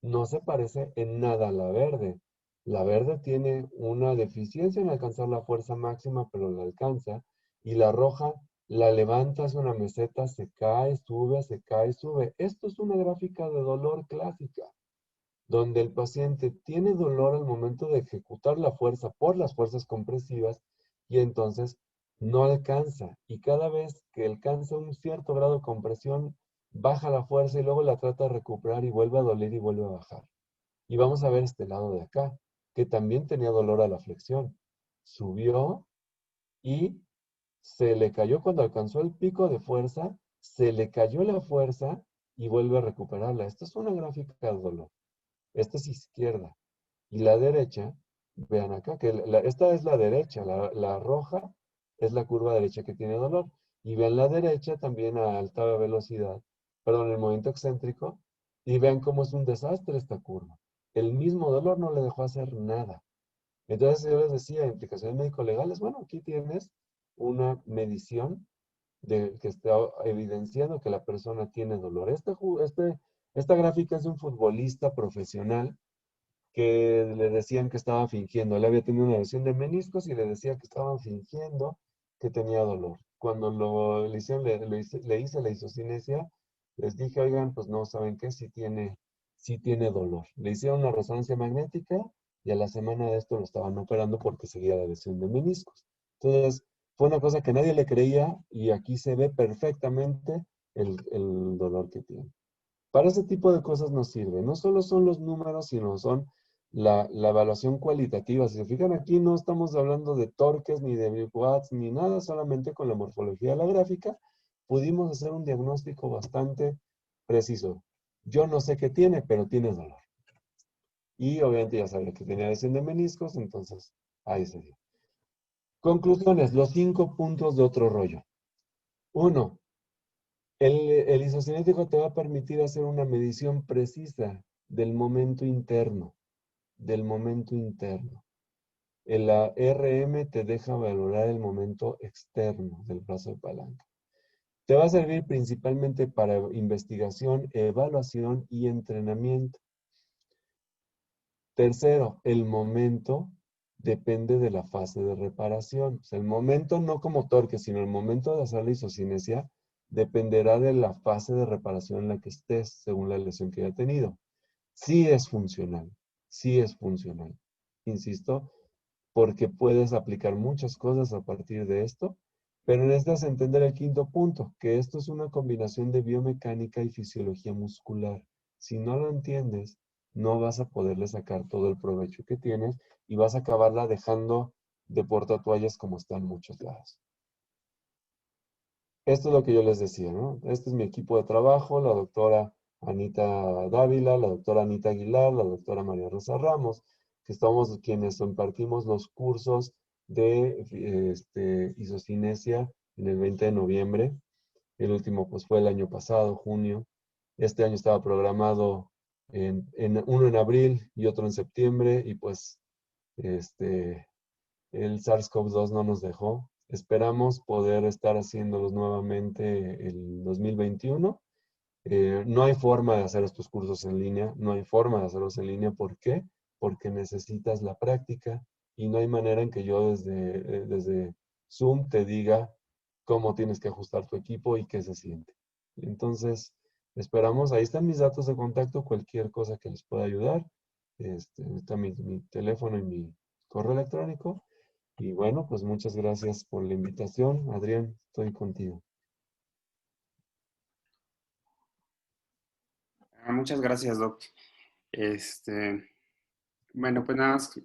no se parece en nada a la verde. La verde tiene una deficiencia en alcanzar la fuerza máxima, pero la alcanza. Y la roja la levanta, hace una meseta, se cae, sube, se cae, sube. Esto es una gráfica de dolor clásica, donde el paciente tiene dolor al momento de ejecutar la fuerza por las fuerzas compresivas y entonces no alcanza. Y cada vez que alcanza un cierto grado de compresión, baja la fuerza y luego la trata de recuperar y vuelve a doler y vuelve a bajar. Y vamos a ver este lado de acá, que también tenía dolor a la flexión. Subió y se le cayó cuando alcanzó el pico de fuerza, se le cayó la fuerza y vuelve a recuperarla. Esta es una gráfica de dolor. Esta es izquierda. Y la derecha, vean acá, que esta es la derecha, la roja es la curva derecha que tiene dolor. Y vean la derecha también a alta velocidad, perdón, el movimiento excéntrico, y vean cómo es un desastre esta curva. El mismo dolor no le dejó hacer nada. Entonces yo les decía, implicaciones médico-legales, bueno, aquí tienes una medición que está evidenciando que la persona tiene dolor. Esta gráfica es de un futbolista profesional que le decían que estaba fingiendo. Él había tenido una lesión de meniscos y le decía que estaban fingiendo que tenía dolor. Cuando le hice la isocinesia, les dije, oigan, pues no, ¿saben qué? Sí tiene dolor. Le hicieron una resonancia magnética y a la semana de esto lo estaban operando porque seguía la lesión de meniscos. Entonces, fue una cosa que nadie le creía y aquí se ve perfectamente el dolor que tiene. Para ese tipo de cosas nos sirve. No solo son los números, sino son la evaluación cualitativa. Si se fijan aquí, no estamos hablando de torques, ni de watts, ni nada, solamente con la morfología de la gráfica pudimos hacer un diagnóstico bastante preciso. Yo no sé qué tiene, pero tiene dolor. Y obviamente ya sabía que tenía lesión de meniscos, entonces ahí se dio. Conclusiones, los 5 puntos de otro rollo. Uno, el isocinético te va a permitir hacer una medición precisa del momento interno, del momento interno. El RM te deja valorar el momento externo del brazo de palanca. Te va a servir principalmente para investigación, evaluación y entrenamiento. Tercero, el momento depende de la fase de reparación. O sea, el momento no como torque, sino el momento de hacer la isocinesia dependerá de la fase de reparación en la que estés, según la lesión que haya tenido. Sí es funcional, sí es funcional. Insisto, porque puedes aplicar muchas cosas a partir de esto, pero necesitas entender el quinto punto, que esto es una combinación de biomecánica y fisiología muscular. Si no lo entiendes, no vas a poderle sacar todo el provecho que tienes y vas a acabarla dejando de portatoallas como está en muchos lados. Esto es lo que yo les decía, ¿no? Este es mi equipo de trabajo, la doctora Anita Dávila, la doctora Anita Aguilar, la doctora María Rosa Ramos, que estamos quienes impartimos los cursos de isocinesia en el 20 de noviembre. El último pues fue el año pasado, junio. Este año estaba programado uno en abril y otro en septiembre y pues el SARS-CoV-2 no nos dejó. Esperamos poder estar haciéndolos nuevamente el 2021. No hay forma de hacer estos cursos en línea, no hay forma de hacerlos en línea. ¿Por qué? Porque necesitas la práctica y no hay manera en que yo desde Zoom te diga cómo tienes que ajustar tu equipo y qué se siente. Entonces, esperamos, ahí están mis datos de contacto, cualquier cosa que les pueda ayudar. Está mi teléfono y mi correo electrónico. Y bueno, pues muchas gracias por la invitación. Adrián, estoy contigo. Muchas gracias, Doc. Este, bueno, pues nada más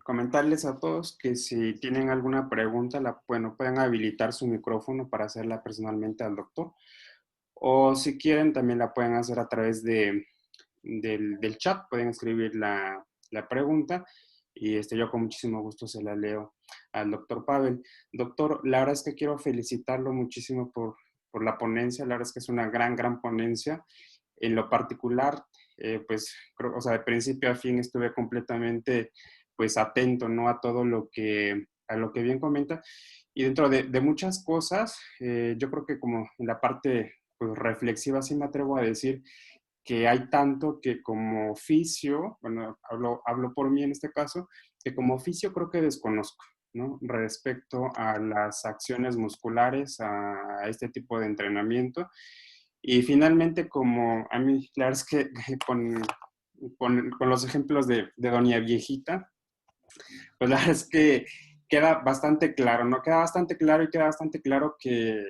comentarles a todos que si tienen alguna pregunta, bueno, pueden habilitar su micrófono para hacerla personalmente al doctor. O si quieren, también la pueden hacer a través del chat, pueden escribir la pregunta y yo con muchísimo gusto se la leo al doctor Pavel. Doctor, la verdad es que quiero felicitarlo muchísimo por la ponencia, la verdad es que es una gran ponencia. En lo particular, pues, creo, o sea, de principio a fin estuve completamente, pues, atento, ¿no? A todo a lo que bien comenta. Y dentro de muchas cosas, yo creo que como en la parte, pues, reflexiva, sí me atrevo a decir que hay tanto que como oficio, bueno, hablo por mí en este caso, que como oficio creo que desconozco, ¿no? Respecto a las acciones musculares, a este tipo de entrenamiento. Y finalmente, como a mí, la verdad es que con los ejemplos de Doña Viejita, pues la verdad es que queda bastante claro, ¿no? Queda bastante claro y queda bastante claro que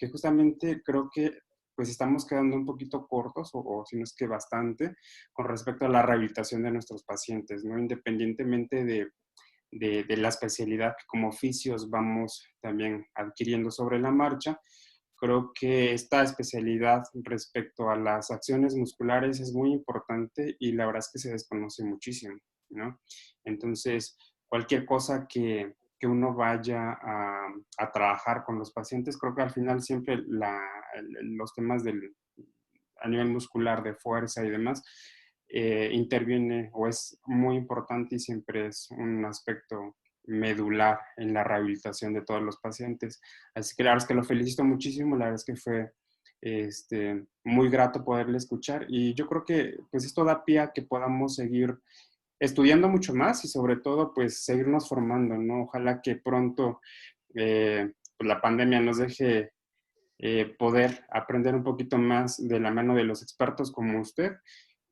justamente creo que pues estamos quedando un poquito cortos, o si no es que bastante, con respecto a la rehabilitación de nuestros pacientes, ¿no? Independientemente de la especialidad que como oficios vamos también adquiriendo sobre la marcha, creo que esta especialidad respecto a las acciones musculares es muy importante y la verdad es que se desconoce muchísimo, ¿no? Entonces, cualquier cosa que uno vaya a trabajar con los pacientes, creo que al final siempre los temas a nivel muscular, de fuerza y demás, interviene o es muy importante y siempre es un aspecto medular en la rehabilitación de todos los pacientes. Así que la verdad es que lo felicito muchísimo, la verdad es que fue muy grato poderle escuchar y yo creo que pues esto da pie a que podamos seguir estudiando mucho más y sobre todo pues seguirnos formando, ¿no? Ojalá que pronto pues, la pandemia nos deje poder aprender un poquito más de la mano de los expertos como usted.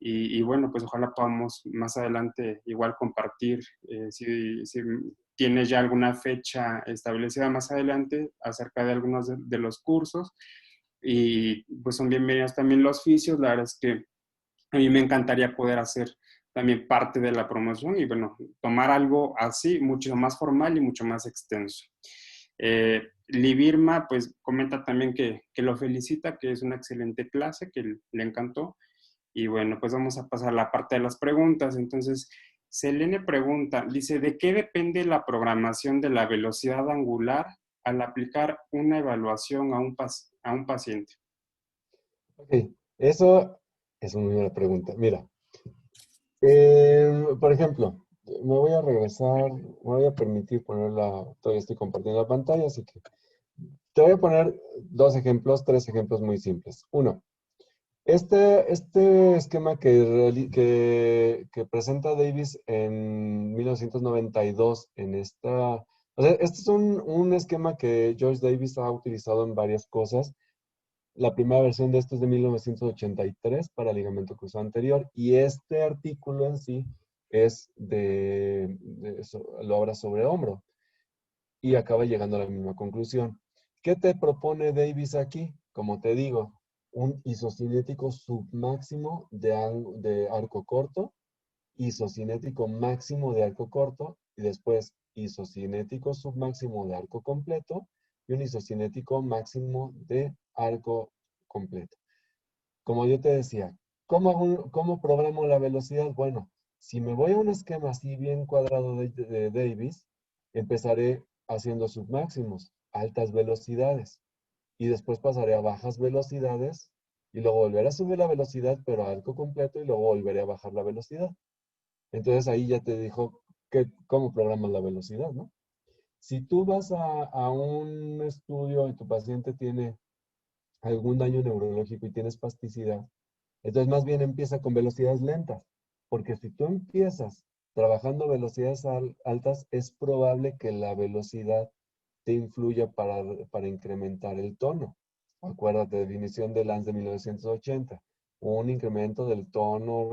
Y bueno, pues ojalá podamos más adelante igual compartir, si tiene ya alguna fecha establecida más adelante acerca de algunos de los cursos. y pues son bienvenidos también los fisios. La verdad es que a mí me encantaría poder hacer también parte de la promoción y bueno, tomar algo así, mucho más formal y mucho más extenso. Libirma, pues comenta también que lo felicita, que es una excelente clase, que le encantó. Y bueno, pues vamos a pasar a la parte de las preguntas. Entonces, Selene pregunta, dice, ¿de qué depende la programación de la velocidad angular al aplicar una evaluación a un paciente? Ok, eso es una muy buena pregunta. Mira, por ejemplo, me voy a regresar, me voy a permitir ponerla, todavía estoy compartiendo la pantalla, así que te voy a poner dos ejemplos, tres ejemplos muy simples. Uno, este esquema que presenta Davis en 1992 en esta... O sea, este es un esquema que George Davis ha utilizado en varias cosas. La primera versión de esto es de 1983 para ligamento cruzado anterior y este artículo en sí es lo habla sobre hombro y acaba llegando a la misma conclusión. ¿Qué te propone Davis aquí? Como te digo, un isocinético submáximo de arco corto, isocinético máximo de arco corto y después isocinético submáximo de arco completo y un isocinético máximo de arco completo. Como yo te decía, ¿cómo programo la velocidad? Bueno, si me voy a un esquema así bien cuadrado de Davis, empezaré haciendo submáximos, altas velocidades, y después pasaré a bajas velocidades, y luego volveré a subir la velocidad, pero a arco completo, y luego volveré a bajar la velocidad. Entonces ahí ya te dijo cómo programas la velocidad, ¿no? Si tú vas a un estudio y tu paciente tiene algún daño neurológico y tienes espasticidad, entonces más bien empieza con velocidades lentas, porque si tú empiezas trabajando velocidades altas, es probable que la velocidad te influya para incrementar el tono. Acuérdate, definición de Lance de 1980, un incremento del tono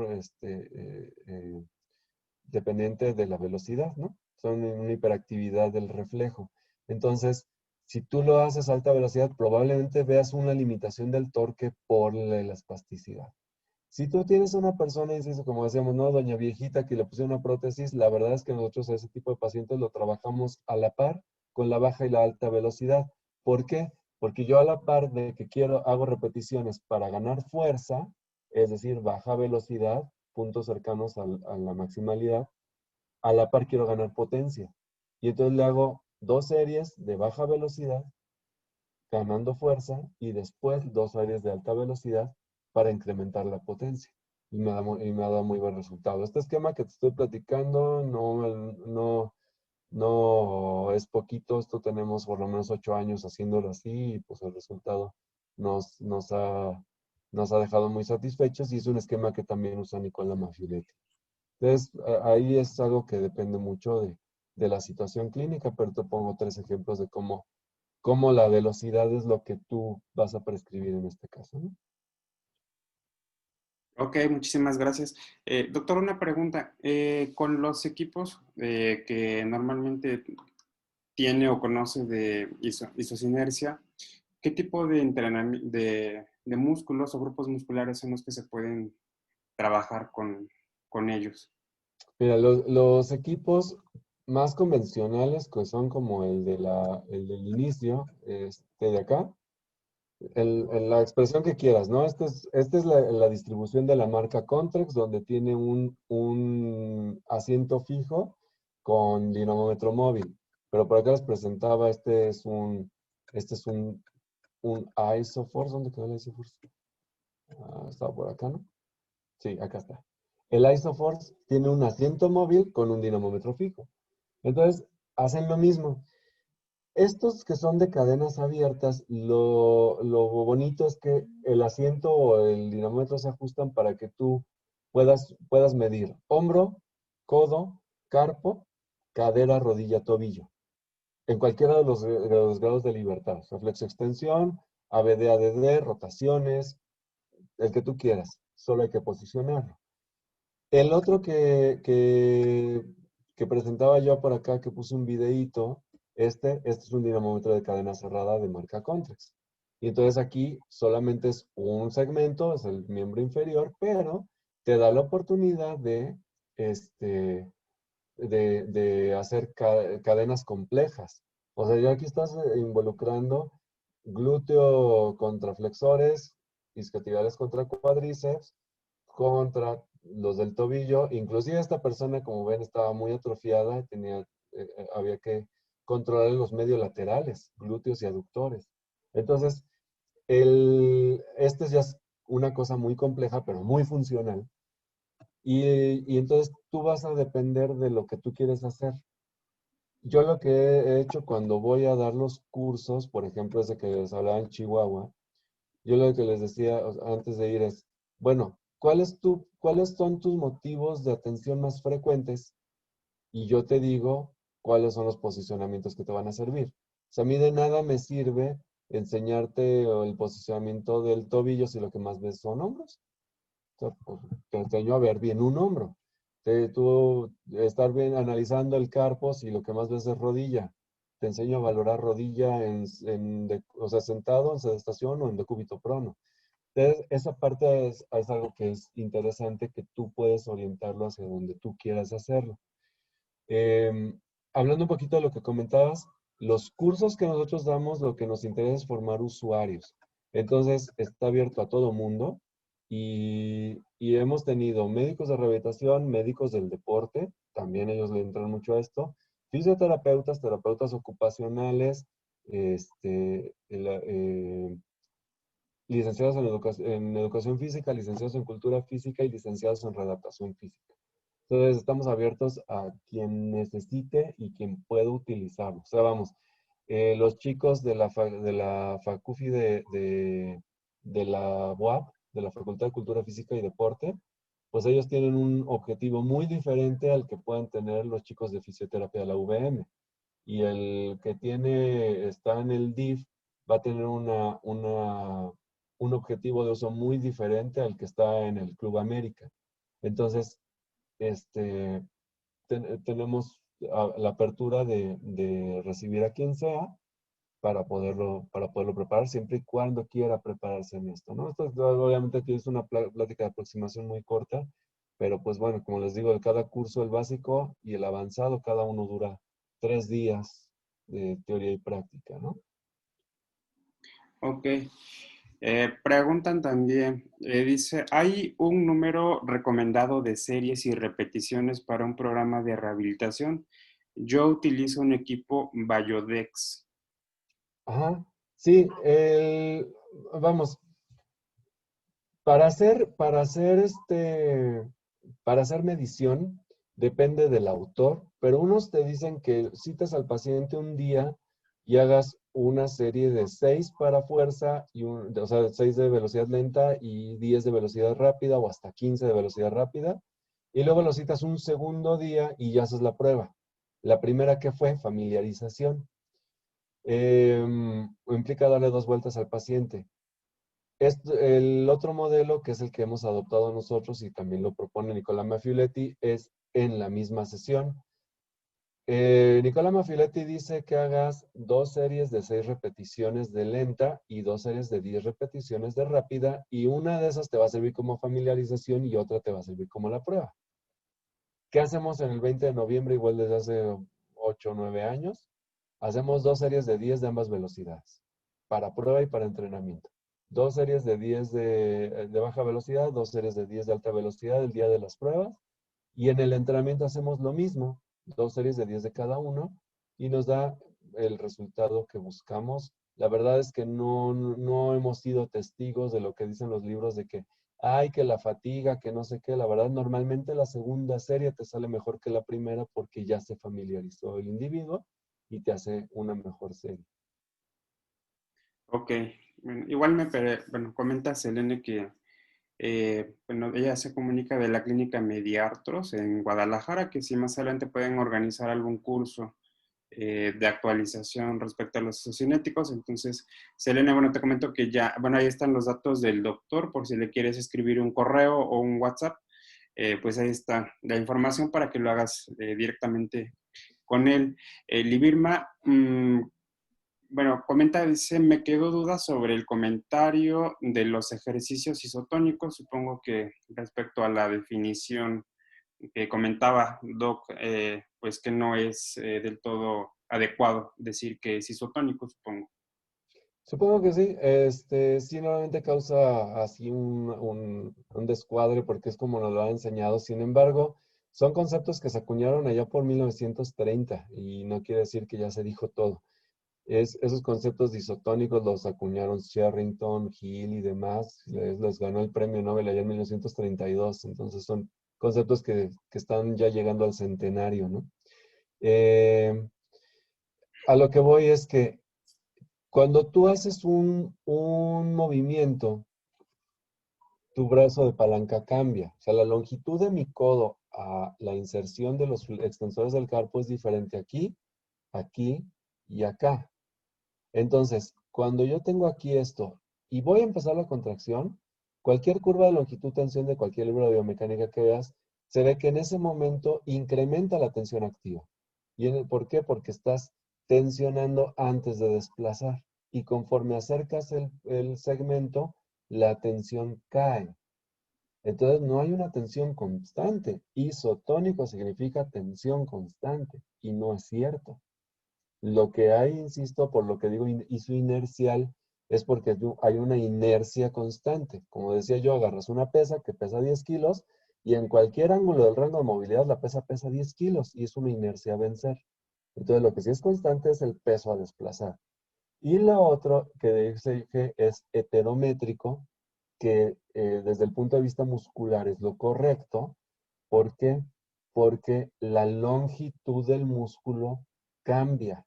dependiente de la velocidad, ¿no? Son una hiperactividad del reflejo. Entonces, si tú lo haces a alta velocidad, probablemente veas una limitación del torque por la elasticidad. Si tú tienes una persona, insisto, como decíamos, no, doña viejita que le pusieron una prótesis, la verdad es que nosotros a ese tipo de pacientes lo trabajamos a la par con la baja y la alta velocidad. ¿Por qué? Porque yo a la par de que hago repeticiones para ganar fuerza, es decir, baja velocidad, puntos cercanos a la maximalidad, a la par quiero ganar potencia. Y entonces le hago dos series de baja velocidad, ganando fuerza, y después dos series de alta velocidad para incrementar la potencia. Y me ha dado muy buen resultado. Este esquema que te estoy platicando no es poquito. Esto tenemos por lo menos 8 años haciéndolo así y pues el resultado nos, nos ha, nos ha dejado muy satisfechos y es un esquema que también usa Nicola Maffioletti. Entonces, ahí es algo que depende mucho de la situación clínica, pero te pongo tres ejemplos de cómo la velocidad es lo que tú vas a prescribir en este caso, ¿no? Ok, muchísimas gracias. Doctor, una pregunta. Con los equipos que normalmente tiene o conoce de isocinercia, ¿qué tipo de entrenamiento de músculos o grupos musculares son los que se pueden trabajar con ellos? Mira, los equipos más convencionales, que son como el del inicio, de acá, la expresión que quieras, ¿no? Esta es la distribución de la marca Contrex, donde tiene un asiento fijo con dinamómetro móvil. Pero por acá les presentaba, un Isoforce. ¿Dónde quedó el Isoforce? Estaba por acá, ¿no? Sí, acá está. El Isoforce tiene un asiento móvil con un dinamómetro fijo. Entonces, hacen lo mismo. Estos que son de cadenas abiertas, lo bonito es que el asiento o el dinamómetro se ajustan para que tú puedas medir hombro, codo, carpo, cadera, rodilla, tobillo, en cualquiera de los grados de libertad. Reflexo extensión, ABD, ADD, rotaciones, el que tú quieras. Solo hay que posicionarlo. El otro que presentaba yo por acá, que puse un videíto, este es un dinamómetro de cadena cerrada de marca Contrex. Y entonces aquí solamente es un segmento, es el miembro inferior, pero te da la oportunidad este, de hacer cadenas complejas. O sea, ya aquí estás involucrando glúteo contra flexores, isquiotibiales contra cuádriceps, contra los del tobillo. Inclusive esta persona, como ven, estaba muy atrofiada, había que controlar los medios laterales, glúteos y aductores. Entonces, este ya es una cosa muy compleja, pero muy funcional. Y entonces tú vas a depender de lo que tú quieres hacer. Yo lo que he hecho cuando voy a dar los cursos, por ejemplo, ese que les hablaba en Chihuahua, yo lo que les decía antes de ir es, bueno, ¿cuáles son tus motivos de atención más frecuentes? Y yo te digo cuáles son los posicionamientos que te van a servir. O sea, a mí de nada me sirve enseñarte el posicionamiento del tobillo si lo que más ves son hombros. O sea, pues, te enseño a ver bien un hombro. Tú estar bien analizando el carpo si lo que más ves es rodilla. Te enseño a valorar rodilla o sea, sentado en sedestación o en decúbito prono. Entonces, esa parte es algo que es interesante que tú puedes orientarlo hacia donde tú quieras hacerlo. Hablando un poquito de lo que comentabas, los cursos que nosotros damos, lo que nos interesa es formar usuarios. Entonces, está abierto a todo mundo y hemos tenido médicos de rehabilitación, médicos del deporte, también ellos le entran mucho a esto, fisioterapeutas, terapeutas ocupacionales, licenciados en educación física, licenciados en cultura física y licenciados en readaptación física. Entonces, estamos abiertos a quien necesite y quien pueda utilizarlo. O sea, vamos, los chicos de la FACUFI de la UAP, de la Facultad de Cultura Física y Deporte, pues ellos tienen un objetivo muy diferente al que puedan tener los chicos de fisioterapia de la UVM. Y el que está en el DIF va a tener un objetivo de uso muy diferente al que está en el Club América. Entonces, este, tenemos la apertura de recibir a quien sea para poderlo preparar, siempre y cuando quiera prepararse en esto, ¿no? Esto obviamente aquí es una plática de aproximación muy corta, pero pues bueno, como les digo, de cada curso, el básico y el avanzado, cada uno dura 3 días de teoría y práctica, ¿no? Ok. Preguntan también, dice, ¿hay un número recomendado de series y repeticiones para un programa de rehabilitación? Yo utilizo un equipo Biodex. Ajá, sí, vamos, para hacer medición depende del autor, pero unos te dicen que cites al paciente un día y hagas una serie de 6 para fuerza, o sea, 6 de velocidad lenta y 10 de velocidad rápida o hasta 15 de velocidad rápida, y luego lo citas un segundo día y ya haces la prueba. La primera que fue familiarización. Implica darle 2 vueltas al paciente. El otro modelo, que es el que hemos adoptado nosotros y también lo propone Nicolás Maffioletti, es en la misma sesión. Nicolás Maffioletti dice que hagas 2 series de 6 repeticiones de lenta y 2 series de 10 repeticiones de rápida, y una de esas te va a servir como familiarización y otra te va a servir como la prueba. ¿Qué hacemos en el 20 de noviembre, igual desde hace 8 o 9 años? Hacemos 2 series de 10 de ambas velocidades, para prueba y para entrenamiento. 2 series de 10 de baja velocidad, 2 series de 10 de alta velocidad el día de las pruebas. Y en el entrenamiento hacemos lo mismo, 2 series de 10 de cada uno, y nos da el resultado que buscamos. La verdad es que no hemos sido testigos de lo que dicen los libros de que ay, que la fatiga, que no sé qué. La verdad, normalmente la segunda serie te sale mejor que la primera porque ya se familiarizó el individuo y te hace una mejor serie. Ok. Bueno, igual bueno, comenta Selene que bueno, ella se comunica de la clínica Mediartros en Guadalajara, que si más adelante pueden organizar algún curso de actualización respecto a los sociocinéticos. Entonces, Selena, bueno, te comento que ya, bueno, ahí están los datos del doctor por si le quieres escribir un correo o un WhatsApp, pues ahí está la información para que lo hagas directamente con él. Libirma, Bueno, comenta, dice, me quedó duda sobre el comentario de los ejercicios isotónicos, supongo que respecto a la definición que comentaba Doc, pues que no es del todo adecuado decir que es isotónico, supongo. Supongo que sí. Sí, normalmente causa así un descuadre porque es como nos lo han enseñado. Sin embargo, son conceptos que se acuñaron allá por 1930 y no quiere decir que ya se dijo todo. Esos conceptos isotónicos los acuñaron Sherrington, Hill y demás. Les ganó el premio Nobel allá en 1932. Entonces son conceptos que están ya llegando al centenario, ¿no? Eh, a lo que voy es que cuando tú haces un movimiento, tu brazo de palanca cambia. O sea, la longitud de mi codo a la inserción de los extensores del carpo es diferente aquí, aquí y acá. Entonces, cuando yo tengo aquí esto y voy a empezar la contracción, cualquier curva de longitud-tensión de cualquier libro de biomecánica que veas, se ve que en ese momento incrementa la tensión activa. ¿Por qué? Porque estás tensionando antes de desplazar. Y conforme acercas el segmento, la tensión cae. Entonces no hay una tensión constante. Isotónico significa tensión constante y no es cierto. Lo que hay, insisto, por lo que digo isoinercial, es porque hay una inercia constante. Como decía yo, agarras una pesa que pesa 10 kilos y en cualquier ángulo del rango de movilidad la pesa 10 kilos y es una inercia a vencer. Entonces lo que sí es constante es el peso a desplazar. Y lo otro que dije es heterométrico, que desde el punto de vista muscular es lo correcto. ¿Por qué? Porque la longitud del músculo cambia,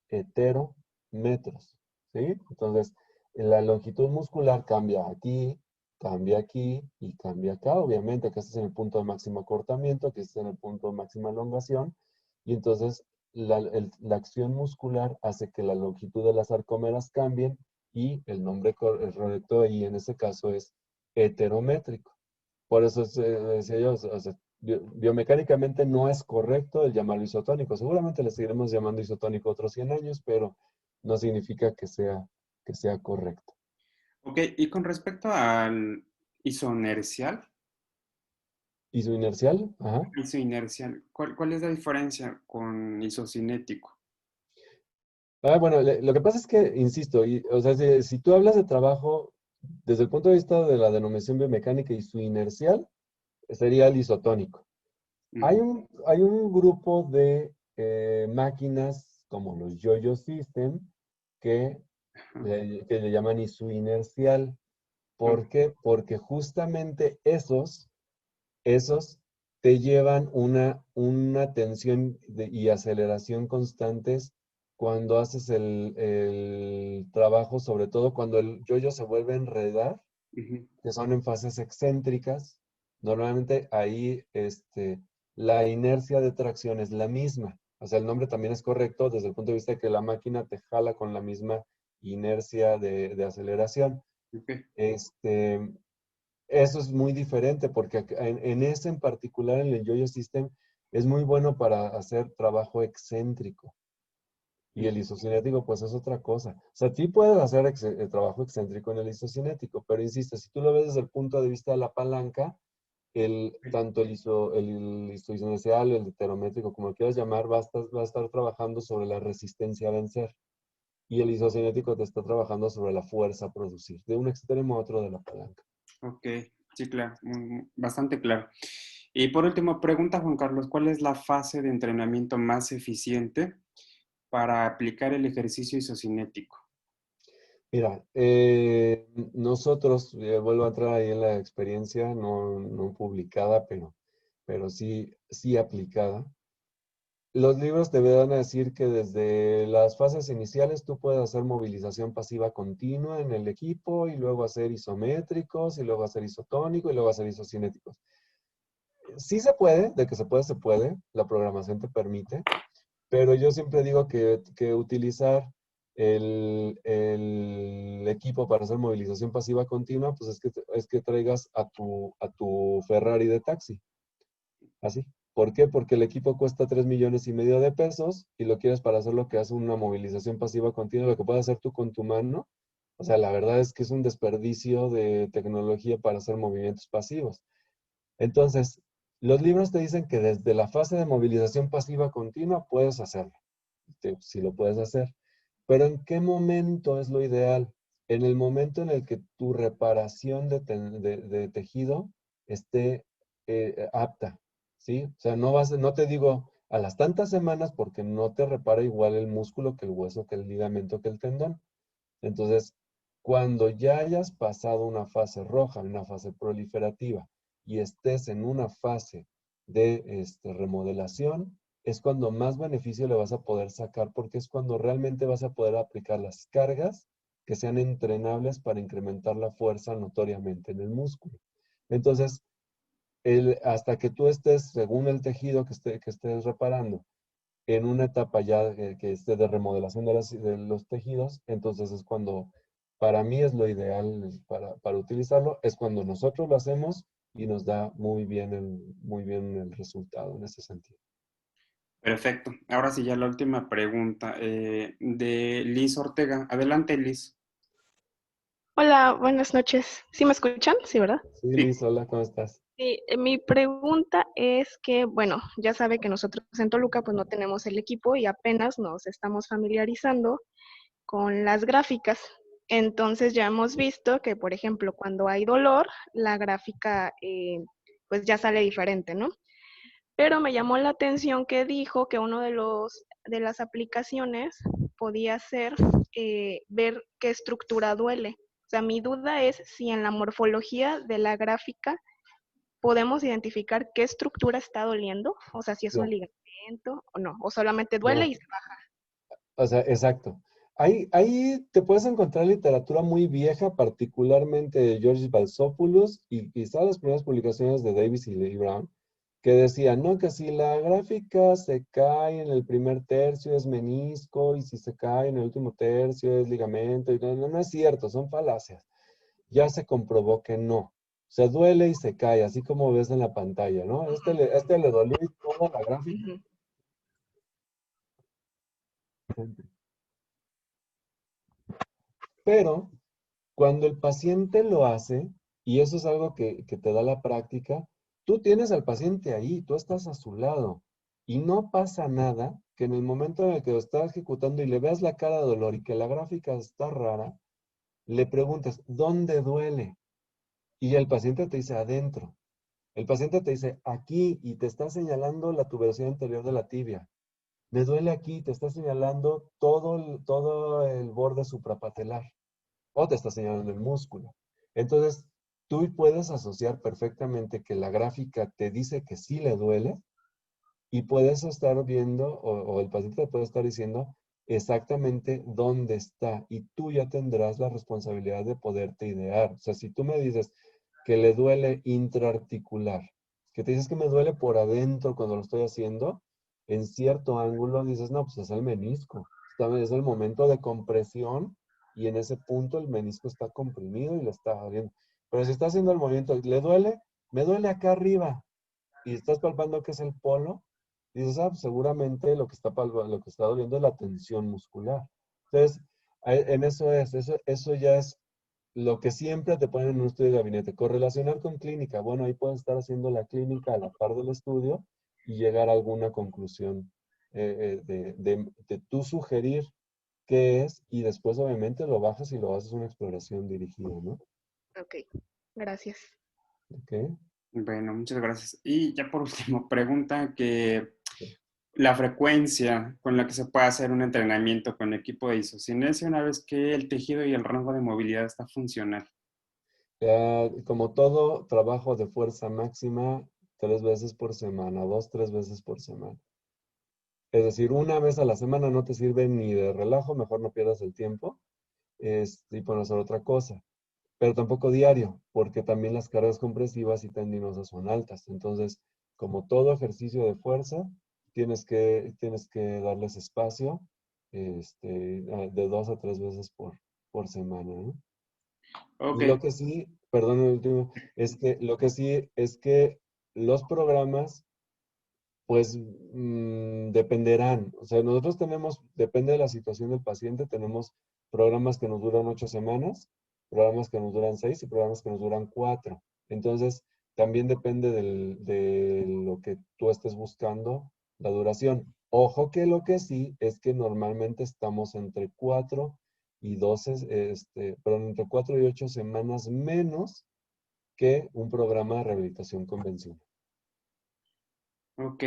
heterometros, ¿sí? Entonces, la longitud muscular cambia aquí y cambia acá. Obviamente, que este es en el punto de máximo acortamiento, que este es en el punto de máxima elongación. Y entonces, la acción muscular hace que la longitud de las sarcómeras cambien y el nombre correcto ahí en ese caso es heterométrico. Por eso decía yo, o sea, biomecánicamente no es correcto el llamarlo isotónico. Seguramente le seguiremos llamando isotónico otros 100 años, pero no significa que sea correcto. Ok, y con respecto al isoinercial, ¿Isoinercial? Ajá. isoinercial, ¿cuál es la diferencia con isocinético? Bueno, lo que pasa es que, insisto, o sea, si tú hablas de trabajo desde el punto de vista de la denominación biomecánica y su inercial, sería el isotónico. Ujú, Hay un grupo de máquinas como los Yo-Yo System que ajá, que le llaman isoinercial. ok, ¿Por qué? Porque justamente esos te llevan una tensión y aceleración constantes cuando haces el trabajo, sobre todo cuando el yoyo se vuelve a enredar, ujú, que son en fases excéntricas. Normalmente ahí la inercia de tracción es la misma. O sea, el nombre también es correcto desde el punto de vista de que la máquina te jala con la misma inercia de aceleración. ok. Este, Eso es muy diferente porque en ese en particular, en el Yo-Yo System, es muy bueno para hacer trabajo excéntrico. Y el isocinético, pues es otra cosa. O sea, sí puedes hacer el trabajo excéntrico en el isocinético, pero insisto, si tú lo ves desde el punto de vista de la palanca, tanto el isoinercial, el heterométrico, como lo quieras llamar, va a estar trabajando sobre la resistencia a vencer. Y el isocinético te está trabajando sobre la fuerza a producir, de un extremo a otro de la palanca. Ok, sí, claro, bastante claro. Y por último, pregunta Juan Carlos, ¿cuál es la fase de entrenamiento más eficiente para aplicar el ejercicio isocinético? Mira, nosotros, vuelvo a entrar ahí en la experiencia, no publicada, pero sí aplicada. Los libros te van a decir que desde las fases iniciales tú puedes hacer movilización pasiva continua en el equipo y luego hacer isométricos y luego hacer isotónico y luego hacer isocinéticos. Sí se puede, de que se puede, la programación te permite, pero yo siempre digo que utilizar el equipo para hacer movilización pasiva continua, pues es que traigas a tu Ferrari de taxi. Así. ¿Por qué? Porque el equipo cuesta 3,5 millones de pesos y lo quieres para hacer lo que hace una movilización pasiva continua, lo que puedes hacer tú con tu mano. O sea, la verdad es que es un desperdicio de tecnología para hacer movimientos pasivos. Entonces, los libros te dicen que desde la fase de movilización pasiva continua puedes hacerlo. Sí lo puedes hacer. Pero ¿en qué momento es lo ideal? En el momento en el que tu reparación de tejido esté apta, ¿sí? O sea, no te digo a las tantas semanas porque no te repara igual el músculo que el hueso, que el ligamento, que el tendón. Entonces, cuando ya hayas pasado una fase roja, una fase proliferativa, y estés en una fase de remodelación, es cuando más beneficio le vas a poder sacar, porque es cuando realmente vas a poder aplicar las cargas que sean entrenables para incrementar la fuerza notoriamente en el músculo. Entonces, hasta que tú estés, según el tejido que estés reparando, en una etapa ya que esté de remodelación de los tejidos, entonces es cuando, para mí es lo ideal para utilizarlo, es cuando nosotros lo hacemos y nos da muy bien el resultado en ese sentido. Perfecto. Ahora sí, ya la última pregunta de Liz Ortega. Adelante, Liz. Hola, buenas noches. ¿Sí me escuchan? Sí, ¿verdad? Sí, Sí. Liz, hola, ¿cómo estás? Sí, mi pregunta es que, bueno, ya sabe que nosotros en Toluca pues no tenemos el equipo y apenas nos estamos familiarizando con las gráficas. Entonces ya hemos visto que, por ejemplo, cuando hay dolor, la gráfica pues ya sale diferente, ¿no? Pero me llamó la atención que dijo que uno de las aplicaciones podía ser ver qué estructura duele. O sea, mi duda es si en la morfología de la gráfica podemos identificar qué estructura está doliendo, o sea, si es un No, ligamento o no, o solamente duele y no, se baja. o sea, exacto. Ahí te puedes encontrar literatura muy vieja, particularmente de George Balsopoulos y quizás las primeras publicaciones de Davis y Lee Brown, que decían, no, que si la gráfica se cae en el primer tercio es menisco y si se cae en el último tercio es ligamento. Y no es cierto, son falacias. Ya se comprobó que no. Se duele y se cae, así como ves en la pantalla, ¿no? Este le dolió y toda la gráfica. Ujú. Pero cuando el paciente lo hace, y eso es algo que te da la práctica, tú tienes al paciente ahí, tú estás a su lado, y no pasa nada que en el momento en el que lo está ejecutando y le veas la cara de dolor y que la gráfica está rara, le preguntes, ¿dónde duele? Y el paciente te dice, adentro. El paciente te dice, aquí, y te está señalando la tuberosidad anterior de la tibia. Me duele aquí, te está señalando todo el borde suprapatelar o te está señalando el músculo. Entonces, tú puedes asociar perfectamente que la gráfica te dice que sí le duele y puedes estar viendo, o el paciente te puede estar diciendo exactamente dónde está y tú ya tendrás la responsabilidad de poderte idear. O sea, si tú me dices que le duele intraarticular, que te dices que me duele por adentro cuando lo estoy haciendo, en cierto ángulo dices, no, pues es el menisco. Es el momento de compresión y en ese punto el menisco está comprimido y le está doliendo. Pero si está haciendo el movimiento, ¿le duele? Me duele acá arriba y estás palpando que es el polo, dices, ah, pues seguramente lo que está doliendo es la tensión muscular. Entonces, en eso ya es lo que siempre te ponen en un estudio de gabinete. Correlacionar con clínica. Bueno, ahí puedes estar haciendo la clínica a la par del estudio y llegar a alguna conclusión de tú sugerir qué es y después obviamente lo bajas y lo haces una exploración dirigida, ¿no? Ok, gracias. ¿Ok? Bueno, muchas gracias. Y ya por último, pregunta que la frecuencia con la que se puede hacer un entrenamiento con equipo de isocinesia una vez que el tejido y el rango de movilidad está funcional. Como todo trabajo de fuerza máxima, 3 veces por semana, 2, 3 veces por semana. Es decir, una vez a la semana no te sirve ni de relajo, mejor no pierdas el tiempo y pones a hacer otra cosa. Pero tampoco diario, porque también las cargas compresivas y tendinosas son altas. Entonces, como todo ejercicio de fuerza, tienes que darles espacio de 2 a 3 veces por semana, ¿no? Ok, Lo que sí, perdón, el último, es que lo que sí es que los programas Pues dependerán. O sea, nosotros tenemos, depende de la situación del paciente, tenemos programas que nos duran 8 semanas, programas que nos duran 6 y programas que nos duran 4. Entonces, también depende de lo que tú estés buscando, la duración. Ojo que lo que sí es que normalmente estamos entre 4 y 12, perdón, entre 4 y 8 semanas menos que un programa de rehabilitación convencional. Ok,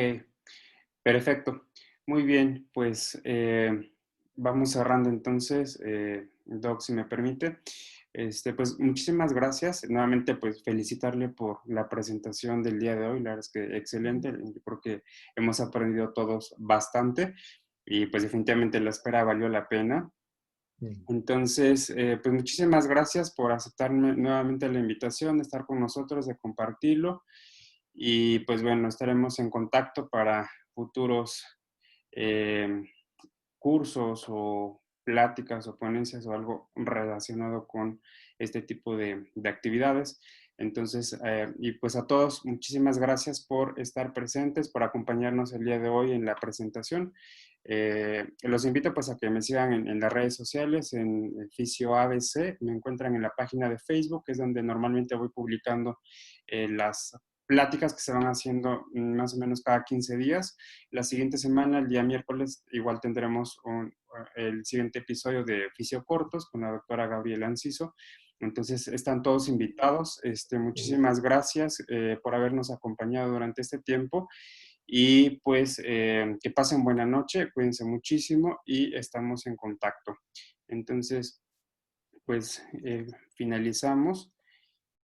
perfecto. Muy bien, pues vamos cerrando entonces, Doc, si me permite. Pues muchísimas gracias. Nuevamente, pues felicitarle por la presentación del día de hoy. La verdad es que excelente. Yo creo que hemos aprendido todos bastante y pues definitivamente la espera valió la pena. Entonces, pues muchísimas gracias por aceptar nuevamente la invitación, de estar con nosotros, de compartirlo. Y pues bueno, estaremos en contacto para futuros eh, cursos o pláticas o ponencias o algo relacionado con este tipo de actividades. Entonces, y pues a todos, muchísimas gracias por estar presentes, por acompañarnos el día de hoy en la presentación. Los invito pues a que me sigan en las redes sociales, en Fisio ABC, me encuentran en la página de Facebook, que es donde normalmente voy publicando las pláticas que se van haciendo más o menos cada 15 días. La siguiente semana, el día miércoles, igual tendremos el siguiente episodio de Fisiocortos con la doctora Gabriela Anciso. Entonces, están todos invitados. Muchísimas gracias por habernos acompañado durante este tiempo. Y pues que pasen buena noche, cuídense muchísimo y estamos en contacto. Entonces, pues finalizamos.